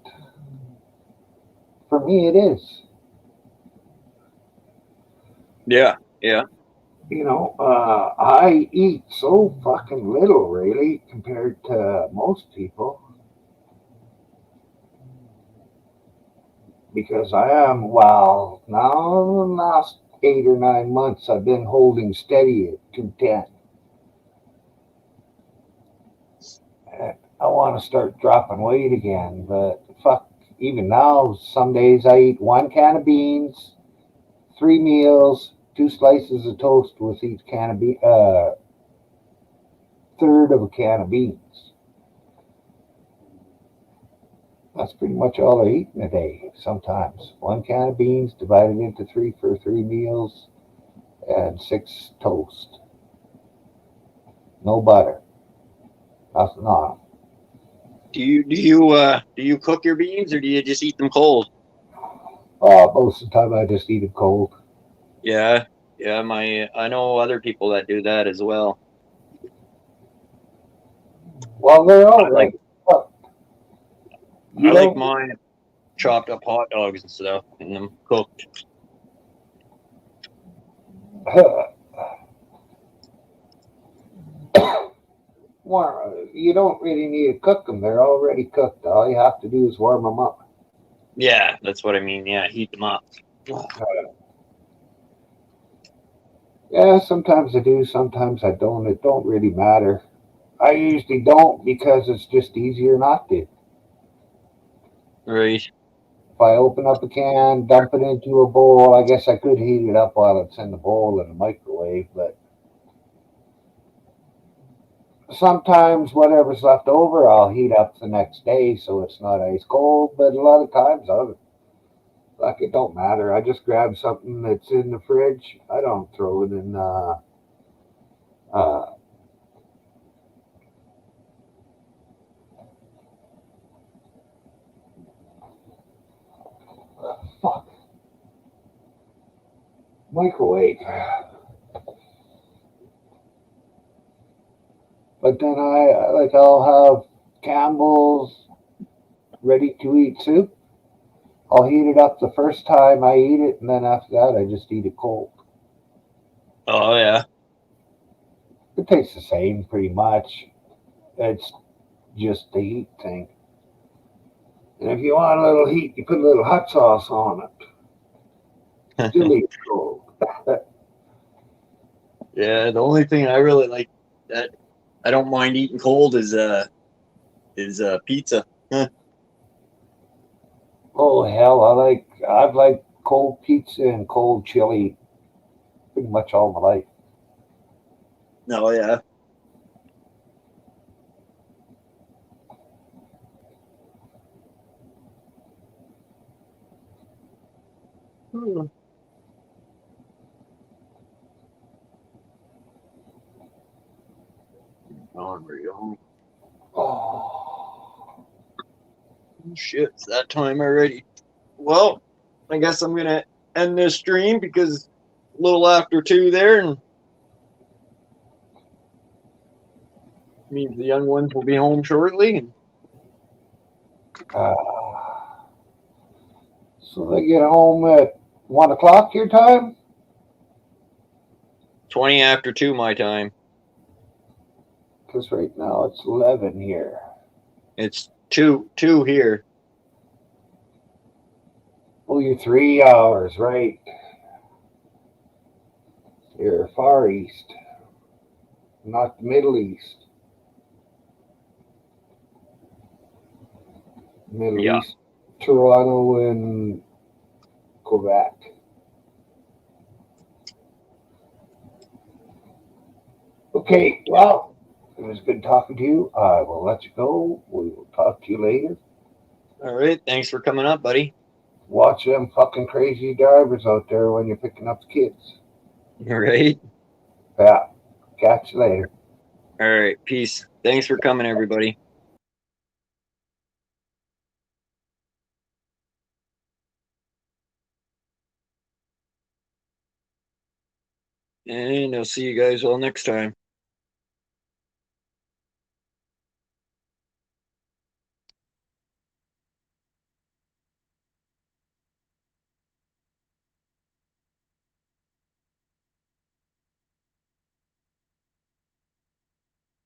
for me it is. Yeah. I eat so fucking little, really, compared to most people. Because I am, well, now the last 8 or 9 months, I've been holding steady at 210. I want to start dropping weight again, but fuck, even now, some days I eat 1 can of beans, 3 meals, 2 slices of toast with each can of third of a can of beans. That's pretty much all I eat in a day. Sometimes 1 can of beans divided into 3 for 3 meals, and 6 toast. No butter. Nothing on. Do you cook your beans or do you just eat them cold? Most of the time I just eat it cold. Yeah. I know other people that do that as well. Well, they're all right. I like mine chopped up hot dogs and stuff and them cooked. Well, you don't really need to cook them. They're already cooked. All you have to do is warm them up. Yeah, that's what I mean. Yeah, heat them up. Yeah, sometimes I do, sometimes I don't. It don't really matter. I usually don't because it's just easier not to. Right. If I open up a can, dump it into a bowl, I guess I could heat it up while it's in the bowl in the microwave, but sometimes whatever's left over, I'll heat up the next day so it's not ice cold. But a lot of times, it don't matter. I just grab something that's in the fridge. I don't throw it in. Uh, Fuck. Microwave. But then I'll have Campbell's ready to eat soup. I'll heat it up the first time I eat it, and then after that, I just eat it cold. Oh yeah. It tastes the same pretty much. It's just the heat thing. And if you want a little heat, you put a little hot sauce on it. Still eat it cold. Yeah, the only thing I really like that I don't mind eating cold is pizza. Oh hell, I've liked cold pizza and cold chili pretty much all my life. Oh yeah. Oh, Shit, it's that time already. Well, I guess I'm gonna end this stream because a little after 2 there, and means the young ones will be home shortly. And Uh, so they get home at 1 o'clock your time? 20 after 2 my time. Because right now it's 11 here. It's 2 here. Oh, you're 3 hours, right? You're Far East, not the Middle East. Middle Yeah. East, Toronto and Quebec. Okay, well, it was good talking to you. I will let you go. We will talk to you later. All right. Thanks for coming up, buddy. Watch them fucking crazy drivers out there when you're picking up the kids. All right. Yeah. Catch you later. All right. Peace. Thanks for coming, everybody. And I'll see you guys all next time.